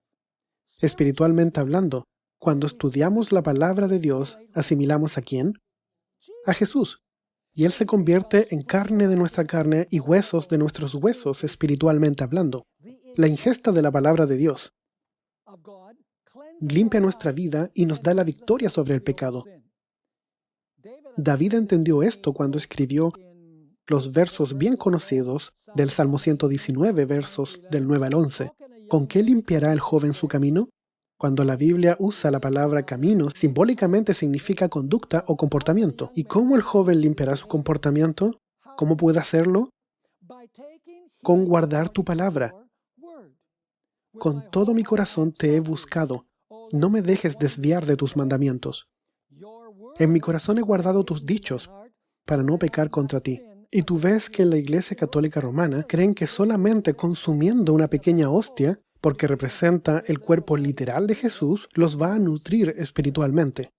Espiritualmente hablando, cuando estudiamos la palabra de Dios, ¿asimilamos a quién? A Jesús. Y Él se convierte en carne de nuestra carne y huesos de nuestros huesos, espiritualmente hablando. La ingesta de la palabra de Dios limpia nuestra vida y nos da la victoria sobre el pecado. David entendió esto cuando escribió los versos bien conocidos del Salmo 119, versos del 9 al 11. ¿Con qué limpiará el joven su camino? Cuando la Biblia usa la palabra camino, simbólicamente significa conducta o comportamiento. ¿Y cómo el joven limpiará su comportamiento? ¿Cómo puede hacerlo? Con guardar tu palabra. Con todo mi corazón te he buscado. No me dejes desviar de tus mandamientos. En mi corazón he guardado tus dichos para no pecar contra ti. Y tú ves que en la Iglesia Católica Romana creen que solamente consumiendo una pequeña hostia, porque representa el cuerpo literal de Jesús, los va a nutrir espiritualmente.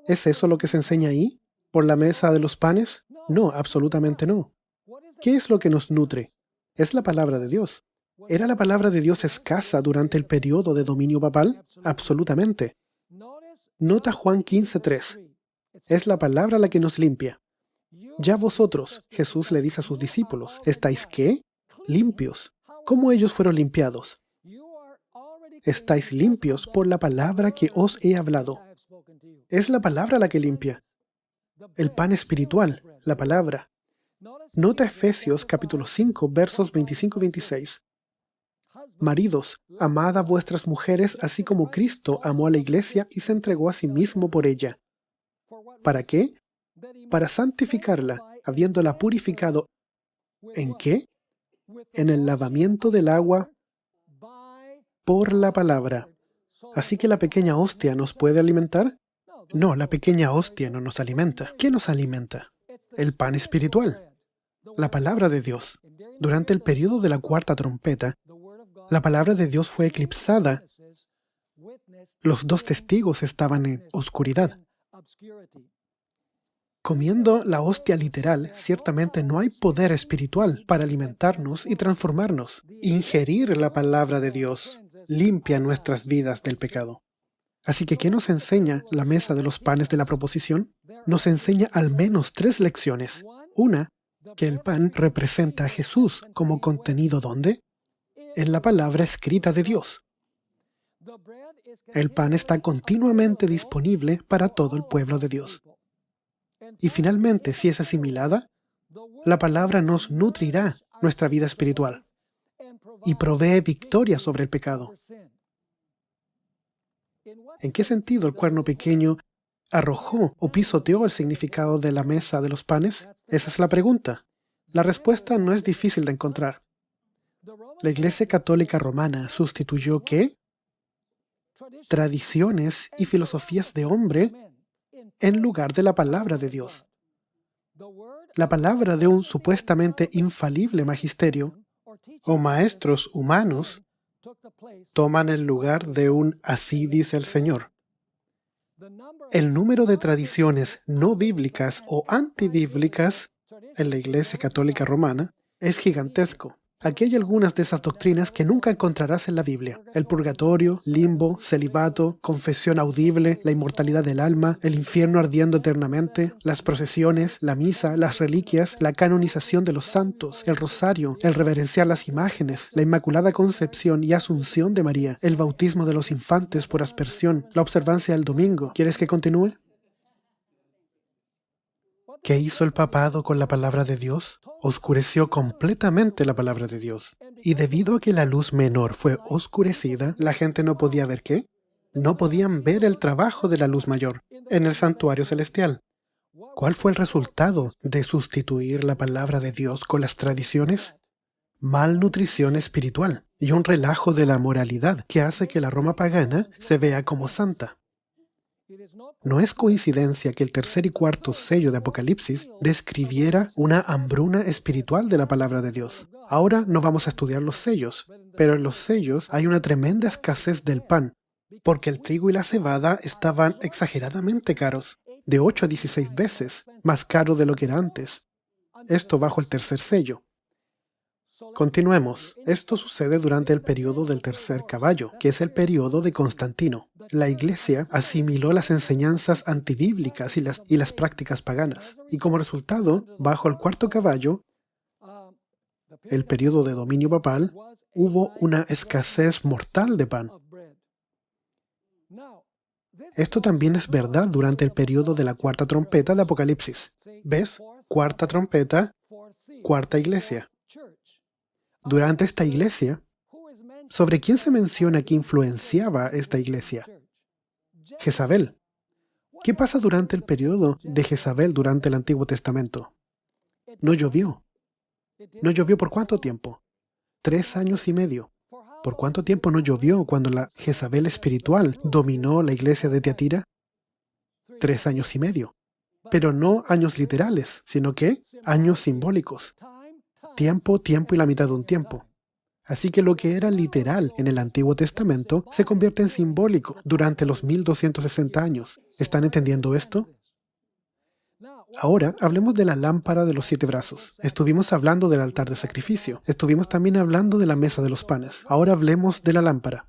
¿Es eso lo que se enseña ahí? ¿Por la mesa de los panes? No, absolutamente no. ¿Qué es lo que nos nutre? Es la palabra de Dios. ¿Era la palabra de Dios escasa durante el periodo de dominio papal? Absolutamente. Nota Juan 15:3. Es la palabra la que nos limpia. Ya vosotros, Jesús le dice a sus discípulos, ¿estáis qué? Limpios. ¿Cómo ellos fueron limpiados? Estáis limpios por la palabra que os he hablado. Es la palabra la que limpia. El pan espiritual, la palabra. Nota Efesios capítulo 5, versos 25 y 26. Maridos, amad a vuestras mujeres así como Cristo amó a la iglesia y se entregó a sí mismo por ella. ¿Para qué? Para santificarla, habiéndola purificado. ¿En qué? En el lavamiento del agua por la palabra. ¿Así que la pequeña hostia nos puede alimentar? No, la pequeña hostia no nos alimenta. ¿Qué nos alimenta? El pan espiritual, la palabra de Dios. Durante el periodo de la cuarta trompeta, la palabra de Dios fue eclipsada. Los dos testigos estaban en oscuridad. Comiendo la hostia literal, ciertamente no hay poder espiritual para alimentarnos y transformarnos. Ingerir la palabra de Dios limpia nuestras vidas del pecado. Así que, ¿qué nos enseña la mesa de los panes de la proposición? Nos enseña al menos 3 lecciones. Una, que el pan representa a Jesús como contenido ¿dónde? En la palabra escrita de Dios. El pan está continuamente disponible para todo el pueblo de Dios. Y finalmente, si es asimilada, la palabra nos nutrirá nuestra vida espiritual y provee victoria sobre el pecado. ¿En qué sentido el cuerno pequeño arrojó o pisoteó el significado de la mesa de los panes? Esa es la pregunta. La respuesta no es difícil de encontrar. La Iglesia Católica Romana sustituyó ¿qué? Tradiciones y filosofías de hombre en lugar de la palabra de Dios. La palabra de un supuestamente infalible magisterio o maestros humanos toman el lugar de un así dice el Señor. El número de tradiciones no bíblicas o antibíblicas en la Iglesia Católica Romana es gigantesco. Aquí hay algunas de esas doctrinas que nunca encontrarás en la Biblia. El purgatorio, limbo, celibato, confesión audible, la inmortalidad del alma, el infierno ardiendo eternamente, las procesiones, la misa, las reliquias, la canonización de los santos, el rosario, el reverenciar las imágenes, la Inmaculada Concepción y Asunción de María, el bautismo de los infantes por aspersión, la observancia del domingo. ¿Quieres que continúe? ¿Qué hizo el papado con la palabra de Dios? Oscureció completamente la palabra de Dios. Y debido a que la luz menor fue oscurecida, la gente no podía ver ¿qué? No podían ver el trabajo de la luz mayor en el santuario celestial. ¿Cuál fue el resultado de sustituir la palabra de Dios con las tradiciones? Malnutrición espiritual y un relajo de la moralidad que hace que la Roma pagana se vea como santa. No es coincidencia que el tercer y cuarto sello de Apocalipsis describiera una hambruna espiritual de la palabra de Dios. Ahora no vamos a estudiar los sellos, pero en los sellos hay una tremenda escasez del pan, porque el trigo y la cebada estaban exageradamente caros, de 8 a 16 veces más caro de lo que era antes. Esto bajo el tercer sello. Continuemos. Esto sucede durante el periodo del tercer caballo, que es el periodo de Constantino. La Iglesia asimiló las enseñanzas antibíblicas y las prácticas paganas. Y como resultado, bajo el cuarto caballo, el periodo de dominio papal, hubo una escasez mortal de pan. Esto también es verdad durante el periodo de la cuarta trompeta de Apocalipsis. ¿Ves? Cuarta trompeta, cuarta iglesia. Durante esta iglesia, ¿sobre quién se menciona que influenciaba esta iglesia? Jezabel. ¿Qué pasa durante el periodo de Jezabel durante el Antiguo Testamento? No llovió. ¿No llovió por cuánto tiempo? 3 años y medio. ¿Por cuánto tiempo no llovió cuando la Jezabel espiritual dominó la iglesia de Tiatira? 3 años y medio. Pero no años literales, sino que años simbólicos. Tiempo, tiempo y la mitad de un tiempo. Así que lo que era literal en el Antiguo Testamento se convierte en simbólico durante los 1260 años. ¿Están entendiendo esto? Ahora hablemos de la lámpara de los 7 brazos. Estuvimos hablando del altar de sacrificio. Estuvimos también hablando de la mesa de los panes. Ahora hablemos de la lámpara.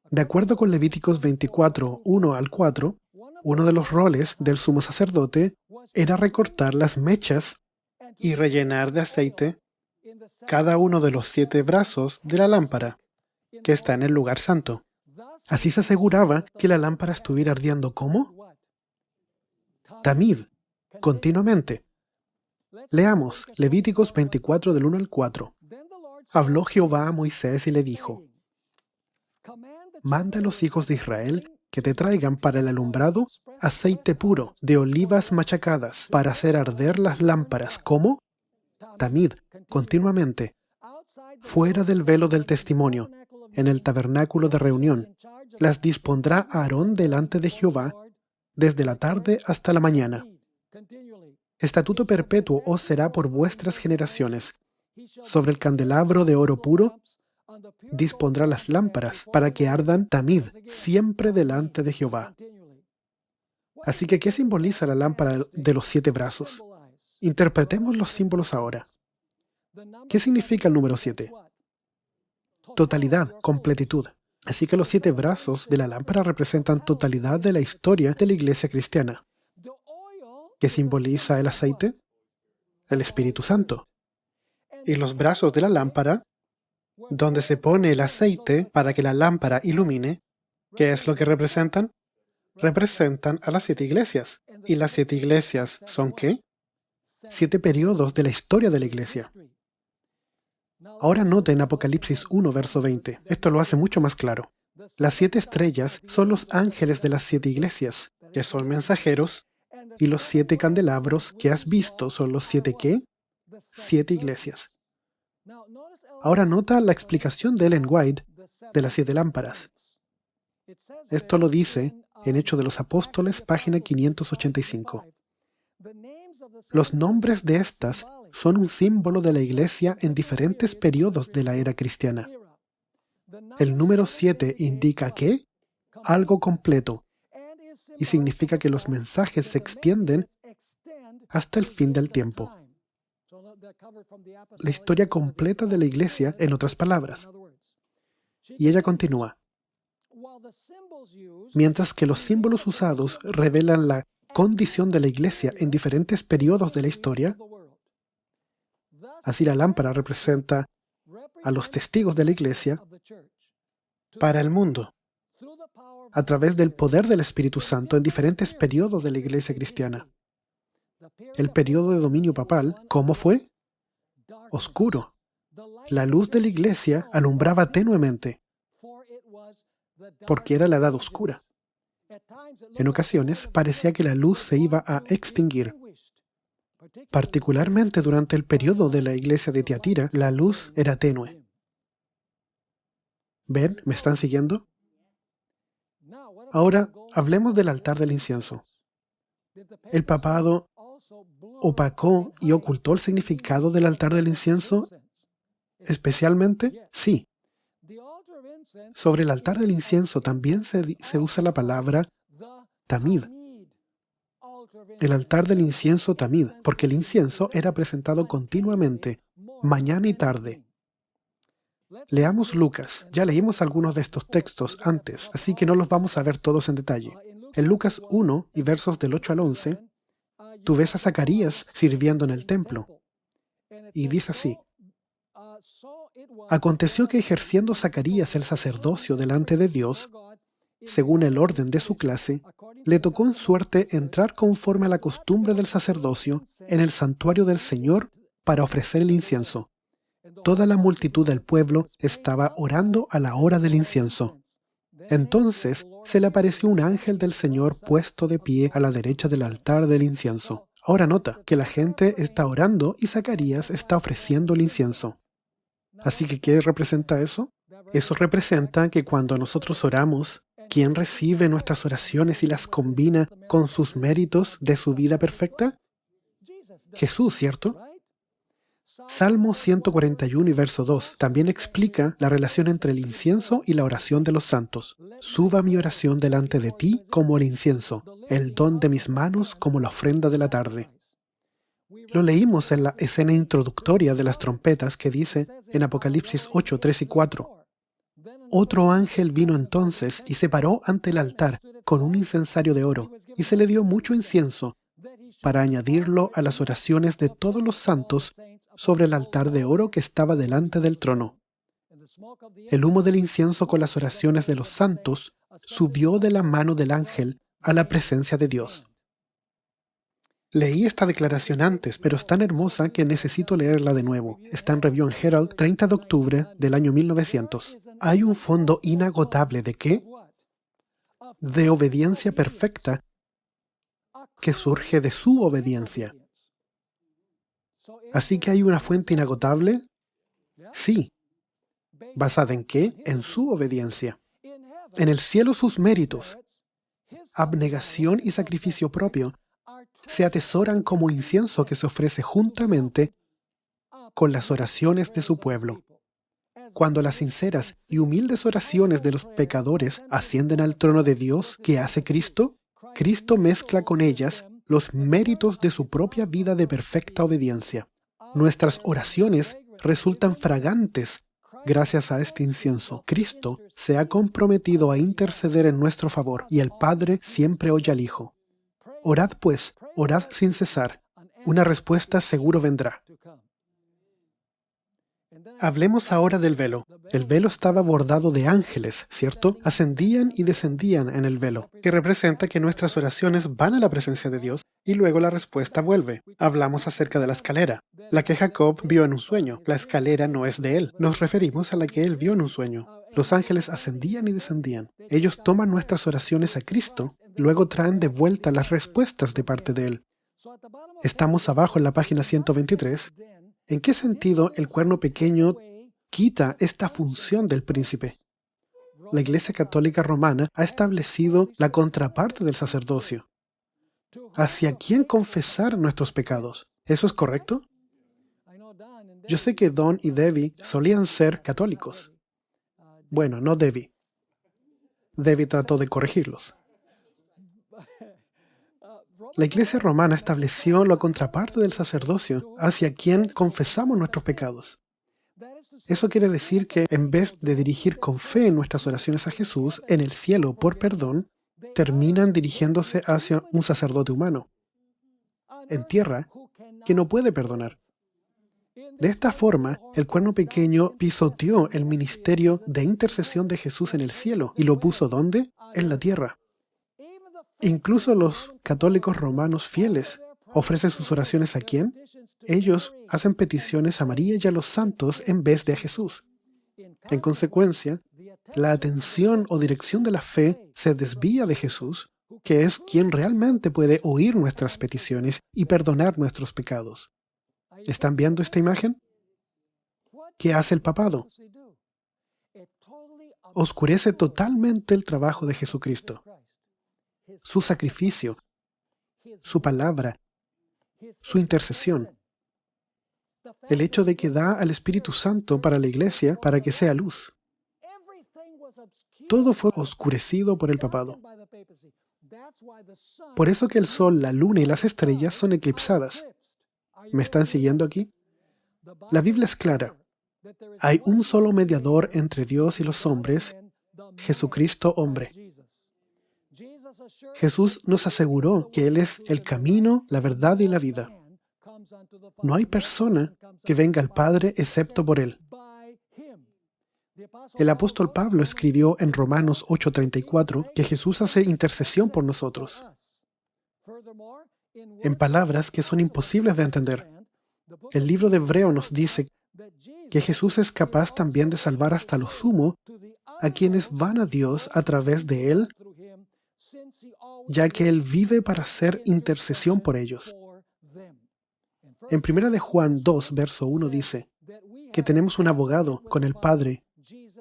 De acuerdo con Levíticos 24, 1 al 4, uno de los roles del sumo sacerdote era recortar las mechas y rellenar de aceite cada uno de los 7 brazos de la lámpara, que está en el lugar santo. Así se aseguraba que la lámpara estuviera ardiendo ¿cómo? Tamid, continuamente. Leamos Levíticos 24 del 1 al 4. Habló Jehová a Moisés y le dijo: Manda a los hijos de Israel que te traigan para el alumbrado aceite puro de olivas machacadas para hacer arder las lámparas. ¿Cómo? Tamid, continuamente, fuera del velo del testimonio, en el tabernáculo de reunión. Las dispondrá Aarón delante de Jehová desde la tarde hasta la mañana. Estatuto perpetuo os será por vuestras generaciones. Sobre el candelabro de oro puro dispondrá las lámparas para que ardan tamid siempre delante de Jehová. Así que, ¿qué simboliza la lámpara de los 7 brazos? Interpretemos los símbolos ahora. ¿Qué significa el número 7? Totalidad, completitud. Así que los 7 brazos de la lámpara representan totalidad de la historia de la iglesia cristiana. ¿Qué simboliza el aceite? El Espíritu Santo. Y los brazos de la lámpara, donde se pone el aceite para que la lámpara ilumine, ¿qué es lo que representan? Representan a las 7 iglesias. ¿Y las 7 iglesias son qué? 7 periodos de la historia de la iglesia. Ahora noten Apocalipsis 1, verso 20. Esto lo hace mucho más claro. Las 7 estrellas son los ángeles de las 7 iglesias, que son mensajeros, y los 7 candelabros que has visto son los 7 ¿qué? 7 iglesias. Ahora nota la explicación de Ellen White de las 7 lámparas. Esto lo dice en Hechos de los Apóstoles, página 585. Los nombres de estas son un símbolo de la iglesia en diferentes periodos de la era cristiana. El número 7 indica que algo completo y significa que los mensajes se extienden hasta el fin del tiempo. la historia completa de la iglesia, en otras palabras. Y ella continúa. Mientras que los símbolos usados revelan la condición de la iglesia en diferentes periodos de la historia, así la lámpara representa a los testigos de la iglesia para el mundo, a través del poder del Espíritu Santo en diferentes periodos de la iglesia cristiana. El periodo de dominio papal, ¿cómo fue? Oscuro. La luz de la iglesia alumbraba tenuemente, porque era la edad oscura. En ocasiones parecía que la luz se iba a extinguir. Particularmente durante el periodo de la iglesia de Tiatira, la luz era tenue. ¿Ven? ¿Me están siguiendo? Ahora, hablemos del altar del incienso. ¿El papado opacó y ocultó el significado del altar del incienso? Especialmente, sí. Sobre el altar del incienso también se usa la palabra tamid. El altar del incienso tamid, porque el incienso era presentado continuamente, mañana y tarde. Leamos Lucas. Ya leímos algunos de estos textos antes, así que no los vamos a ver todos en detalle. En Lucas 1 y versos del 8 al 11, tú ves a Zacarías sirviendo en el templo. Y dice así: Aconteció que ejerciendo Zacarías el sacerdocio delante de Dios, según el orden de su clase, le tocó en suerte entrar conforme a la costumbre del sacerdocio en el santuario del Señor para ofrecer el incienso. Toda la multitud del pueblo estaba orando a la hora del incienso. Entonces se le apareció un ángel del Señor puesto de pie a la derecha del altar del incienso. Ahora nota que la gente está orando y Zacarías está ofreciendo el incienso. Así que, ¿qué representa eso? Eso representa que cuando nosotros oramos, ¿quién recibe nuestras oraciones y las combina con sus méritos de su vida perfecta? Jesús, ¿cierto? Salmo 141 y verso 2 también explica la relación entre el incienso y la oración de los santos. Suba mi oración delante de ti como el incienso, el don de mis manos como la ofrenda de la tarde. Lo leímos en la escena introductoria de las trompetas que dice en Apocalipsis 8, 3 y 4. Otro ángel vino entonces y se paró ante el altar con un incensario de oro, y se le dio mucho incienso para añadirlo a las oraciones de todos los santos sobre el altar de oro que estaba delante del trono. El humo del incienso con las oraciones de los santos subió de la mano del ángel a la presencia de Dios. Leí esta declaración antes, pero es tan hermosa que necesito leerla de nuevo. Está en Review and Herald, 30 de octubre del año 1900. Hay un fondo inagotable ¿de qué? De obediencia perfecta que surge de su obediencia. Así que hay una fuente inagotable. Sí. ¿Basada en qué? En su obediencia. En el cielo sus méritos, abnegación y sacrificio propio, se atesoran como incienso que se ofrece juntamente con las oraciones de su pueblo. Cuando las sinceras y humildes oraciones de los pecadores ascienden al trono de Dios que hace Cristo, Cristo mezcla con ellas los méritos de su propia vida de perfecta obediencia. Nuestras oraciones resultan fragantes gracias a este incienso. Cristo se ha comprometido a interceder en nuestro favor y el Padre siempre oye al Hijo. Orad pues, orad sin cesar. Una respuesta seguro vendrá. Hablemos ahora del velo. El velo estaba bordado de ángeles, ¿cierto? Ascendían y descendían en el velo, que representa que nuestras oraciones van a la presencia de Dios y luego la respuesta vuelve. Hablamos acerca de la escalera, la que Jacob vio en un sueño. La escalera no es de él. Nos referimos a la que él vio en un sueño. Los ángeles ascendían y descendían. Ellos toman nuestras oraciones a Cristo, luego traen de vuelta las respuestas de parte de él. Estamos abajo en la página 123. ¿En qué sentido el cuerno pequeño quita esta función del príncipe? La Iglesia Católica Romana ha establecido la contraparte del sacerdocio. ¿Hacia quién confesar nuestros pecados? ¿Eso es correcto? Yo sé que Don y Debbie solían ser católicos. Bueno, no Debbie. Debbie trató de corregirlos. La Iglesia romana estableció la contraparte del sacerdocio hacia quien confesamos nuestros pecados. Eso quiere decir que en vez de dirigir con fe nuestras oraciones a Jesús en el cielo por perdón, terminan dirigiéndose hacia un sacerdote humano en tierra que no puede perdonar. De esta forma, el cuerno pequeño pisoteó el ministerio de intercesión de Jesús en el cielo y lo puso ¿dónde? En la tierra. Incluso los católicos romanos fieles ofrecen sus oraciones ¿a quién? Ellos hacen peticiones a María y a los santos en vez de a Jesús. En consecuencia, la atención o dirección de la fe se desvía de Jesús, que es quien realmente puede oír nuestras peticiones y perdonar nuestros pecados. ¿Están viendo esta imagen? ¿Qué hace el papado? Oscurece totalmente el trabajo de Jesucristo, su sacrificio, su palabra, su intercesión. El hecho de que da al Espíritu Santo para la Iglesia para que sea luz. Todo fue oscurecido por el papado. Por eso que el sol, la luna y las estrellas son eclipsadas. ¿Me están siguiendo aquí? La Biblia es clara. Hay un solo mediador entre Dios y los hombres, Jesucristo hombre. Jesús nos aseguró que Él es el camino, la verdad y la vida. No hay persona que venga al Padre excepto por Él. El apóstol Pablo escribió en Romanos 8:34 que Jesús hace intercesión por nosotros, en palabras que son imposibles de entender. El libro de Hebreo nos dice que Jesús es capaz también de salvar hasta lo sumo a quienes van a Dios a través de Él, ya que Él vive para hacer intercesión por ellos. En 1 de Juan 2, verso 1 dice que tenemos un abogado con el Padre,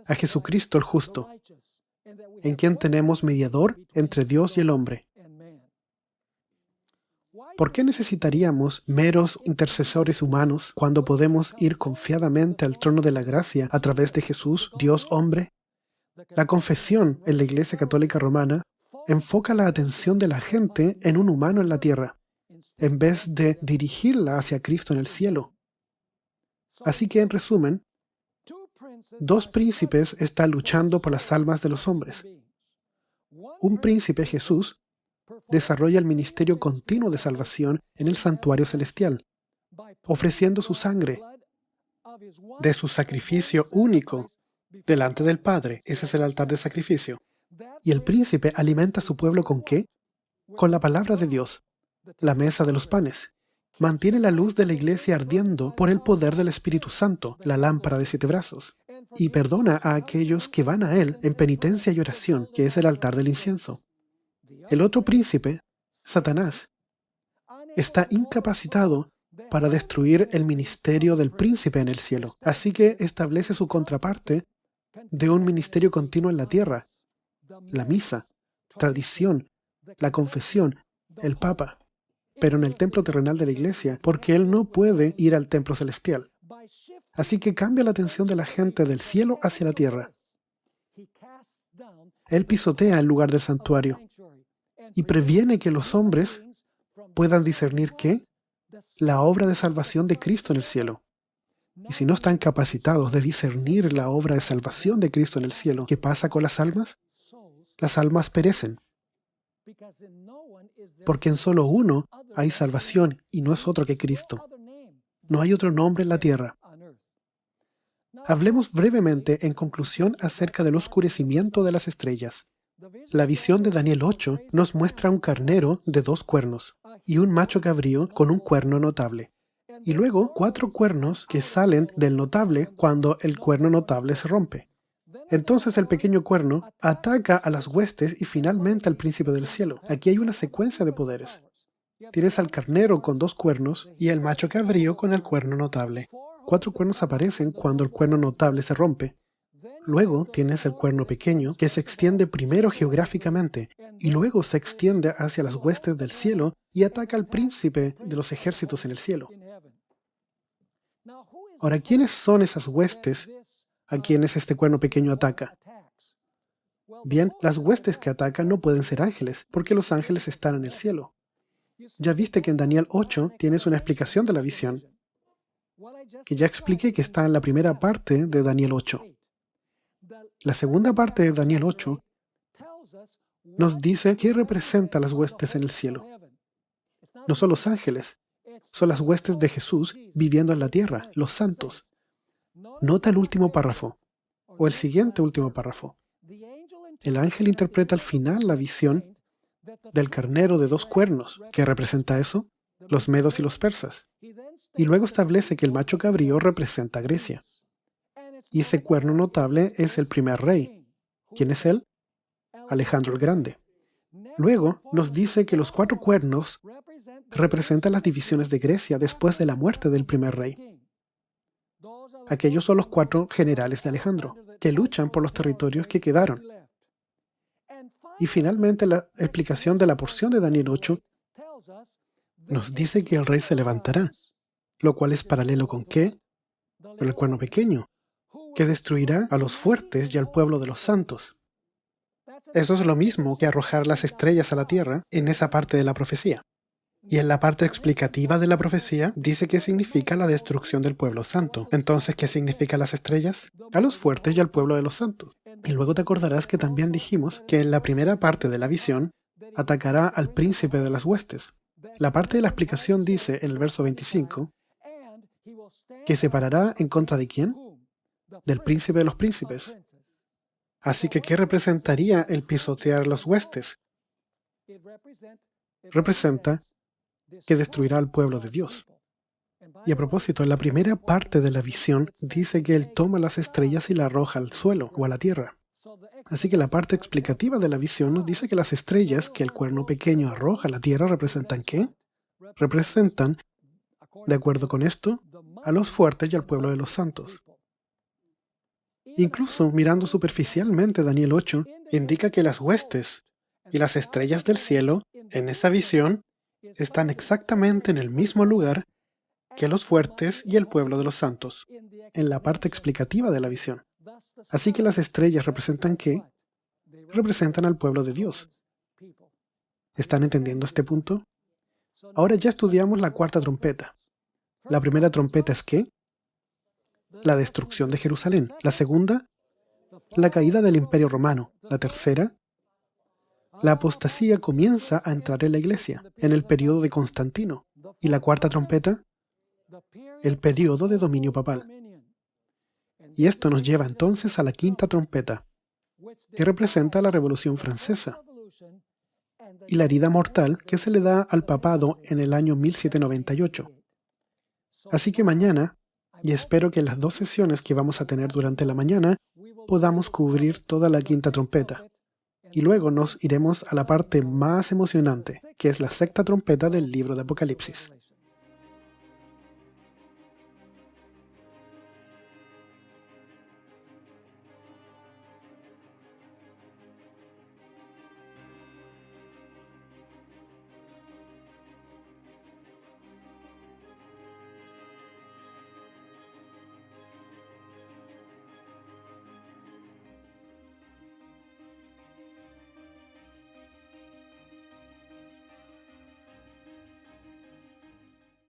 a Jesucristo el justo, en quien tenemos mediador entre Dios y el hombre. ¿Por qué necesitaríamos meros intercesores humanos cuando podemos ir confiadamente al trono de la gracia a través de Jesús, Dios hombre? La confesión en la Iglesia Católica Romana enfoca la atención de la gente en un humano en la tierra, en vez de dirigirla hacia Cristo en el cielo. Así que, en resumen, dos príncipes están luchando por las almas de los hombres. Un príncipe, Jesús, desarrolla el ministerio continuo de salvación en el santuario celestial, ofreciendo su sangre de su sacrificio único delante del Padre. Ese es el altar de sacrificio. Y el príncipe alimenta a su pueblo ¿con qué? Con la palabra de Dios, la mesa de los panes. Mantiene la luz de la iglesia ardiendo por el poder del Espíritu Santo, la lámpara de 7 brazos, y perdona a aquellos que van a Él en penitencia y oración, que es el altar del incienso. El otro príncipe, Satanás, está incapacitado para destruir el ministerio del príncipe en el cielo. Así que establece su contraparte de un ministerio continuo en la tierra, la misa, tradición, la confesión, el Papa, pero en el templo terrenal de la iglesia, porque él no puede ir al templo celestial. Así que cambia la atención de la gente del cielo hacia la tierra. Él pisotea el lugar del santuario y previene que los hombres puedan discernir ¿qué? La obra de salvación de Cristo en el cielo. Y si no están capacitados de discernir la obra de salvación de Cristo en el cielo, ¿qué pasa con las almas? Las almas perecen. Porque en solo uno hay salvación y no es otro que Cristo. No hay otro nombre en la tierra. Hablemos brevemente en conclusión acerca del oscurecimiento de las estrellas. La visión de Daniel 8 nos muestra un carnero de 2 cuernos y un macho cabrío con un cuerno notable. Y luego 4 cuernos que salen del notable cuando el cuerno notable se rompe. Entonces el pequeño cuerno ataca a las huestes y finalmente al príncipe del cielo. Aquí hay una secuencia de poderes. Tienes al carnero con 2 cuernos y el macho cabrío con el cuerno notable. 4 cuernos aparecen cuando el cuerno notable se rompe. Luego tienes el cuerno pequeño que se extiende primero geográficamente y luego se extiende hacia las huestes del cielo y ataca al príncipe de los ejércitos en el cielo. Ahora, ¿quiénes son esas huestes a quienes este cuerno pequeño ataca? Bien, las huestes que atacan no pueden ser ángeles, porque los ángeles están en el cielo. Ya viste que en Daniel 8 tienes una explicación de la visión, que ya expliqué que está en la primera parte de Daniel 8. La segunda parte de Daniel 8 nos dice qué representa las huestes en el cielo. No son los ángeles, son las huestes de Jesús viviendo en la tierra, los santos. Nota el último párrafo, o el siguiente último párrafo. El ángel interpreta al final la visión del carnero de 2 cuernos. ¿Qué representa eso? Los medos y los persas. Y luego establece que el macho cabrío representa a Grecia. Y ese cuerno notable es el primer rey. ¿Quién es él? Alejandro el Grande. Luego nos dice que los 4 cuernos representan las divisiones de Grecia después de la muerte del primer rey. Aquellos son los 4 generales de Alejandro, que luchan por los territorios que quedaron. Y finalmente la explicación de la porción de Daniel 8 nos dice que el rey se levantará, lo cual es paralelo con ¿qué? Con el cuerno pequeño, que destruirá a los fuertes y al pueblo de los santos. Eso es lo mismo que arrojar las estrellas a la tierra en esa parte de la profecía. Y en la parte explicativa de la profecía dice que significa la destrucción del pueblo santo. Entonces, ¿qué significa las estrellas? A los fuertes y al pueblo de los santos. Y luego te acordarás que también dijimos que en la primera parte de la visión atacará al príncipe de las huestes. La parte de la explicación dice en el verso 25 que se parará en contra de ¿quién? Del príncipe de los príncipes. Así que, ¿qué representaría el pisotear las huestes? Representa que destruirá al pueblo de Dios. Y a propósito, en la primera parte de la visión dice que Él toma las estrellas y la arroja al suelo o a la tierra. Así que la parte explicativa de la visión nos dice que las estrellas que el cuerno pequeño arroja a la tierra representan ¿qué? Representan, de acuerdo con esto, a los fuertes y al pueblo de los santos. Incluso mirando superficialmente Daniel 8, indica que las huestes y las estrellas del cielo, en esa visión, están exactamente en el mismo lugar que los fuertes y el pueblo de los santos, en la parte explicativa de la visión. Así que las estrellas representan ¿qué? Representan al pueblo de Dios. ¿Están entendiendo este punto? Ahora ya estudiamos la cuarta trompeta. La primera trompeta es ¿qué? La destrucción de Jerusalén. La segunda, la caída del Imperio Romano. La tercera, la apostasía comienza a entrar en la iglesia, en el periodo de Constantino. Y la cuarta trompeta, el periodo de dominio papal. Y esto nos lleva entonces a la quinta trompeta, que representa la Revolución Francesa y la herida mortal que se le da al papado en el año 1798. Así que mañana, y espero que en las 2 sesiones que vamos a tener durante la mañana, podamos cubrir toda la quinta trompeta. Y luego nos iremos a la parte más emocionante, que es la sexta trompeta del libro de Apocalipsis.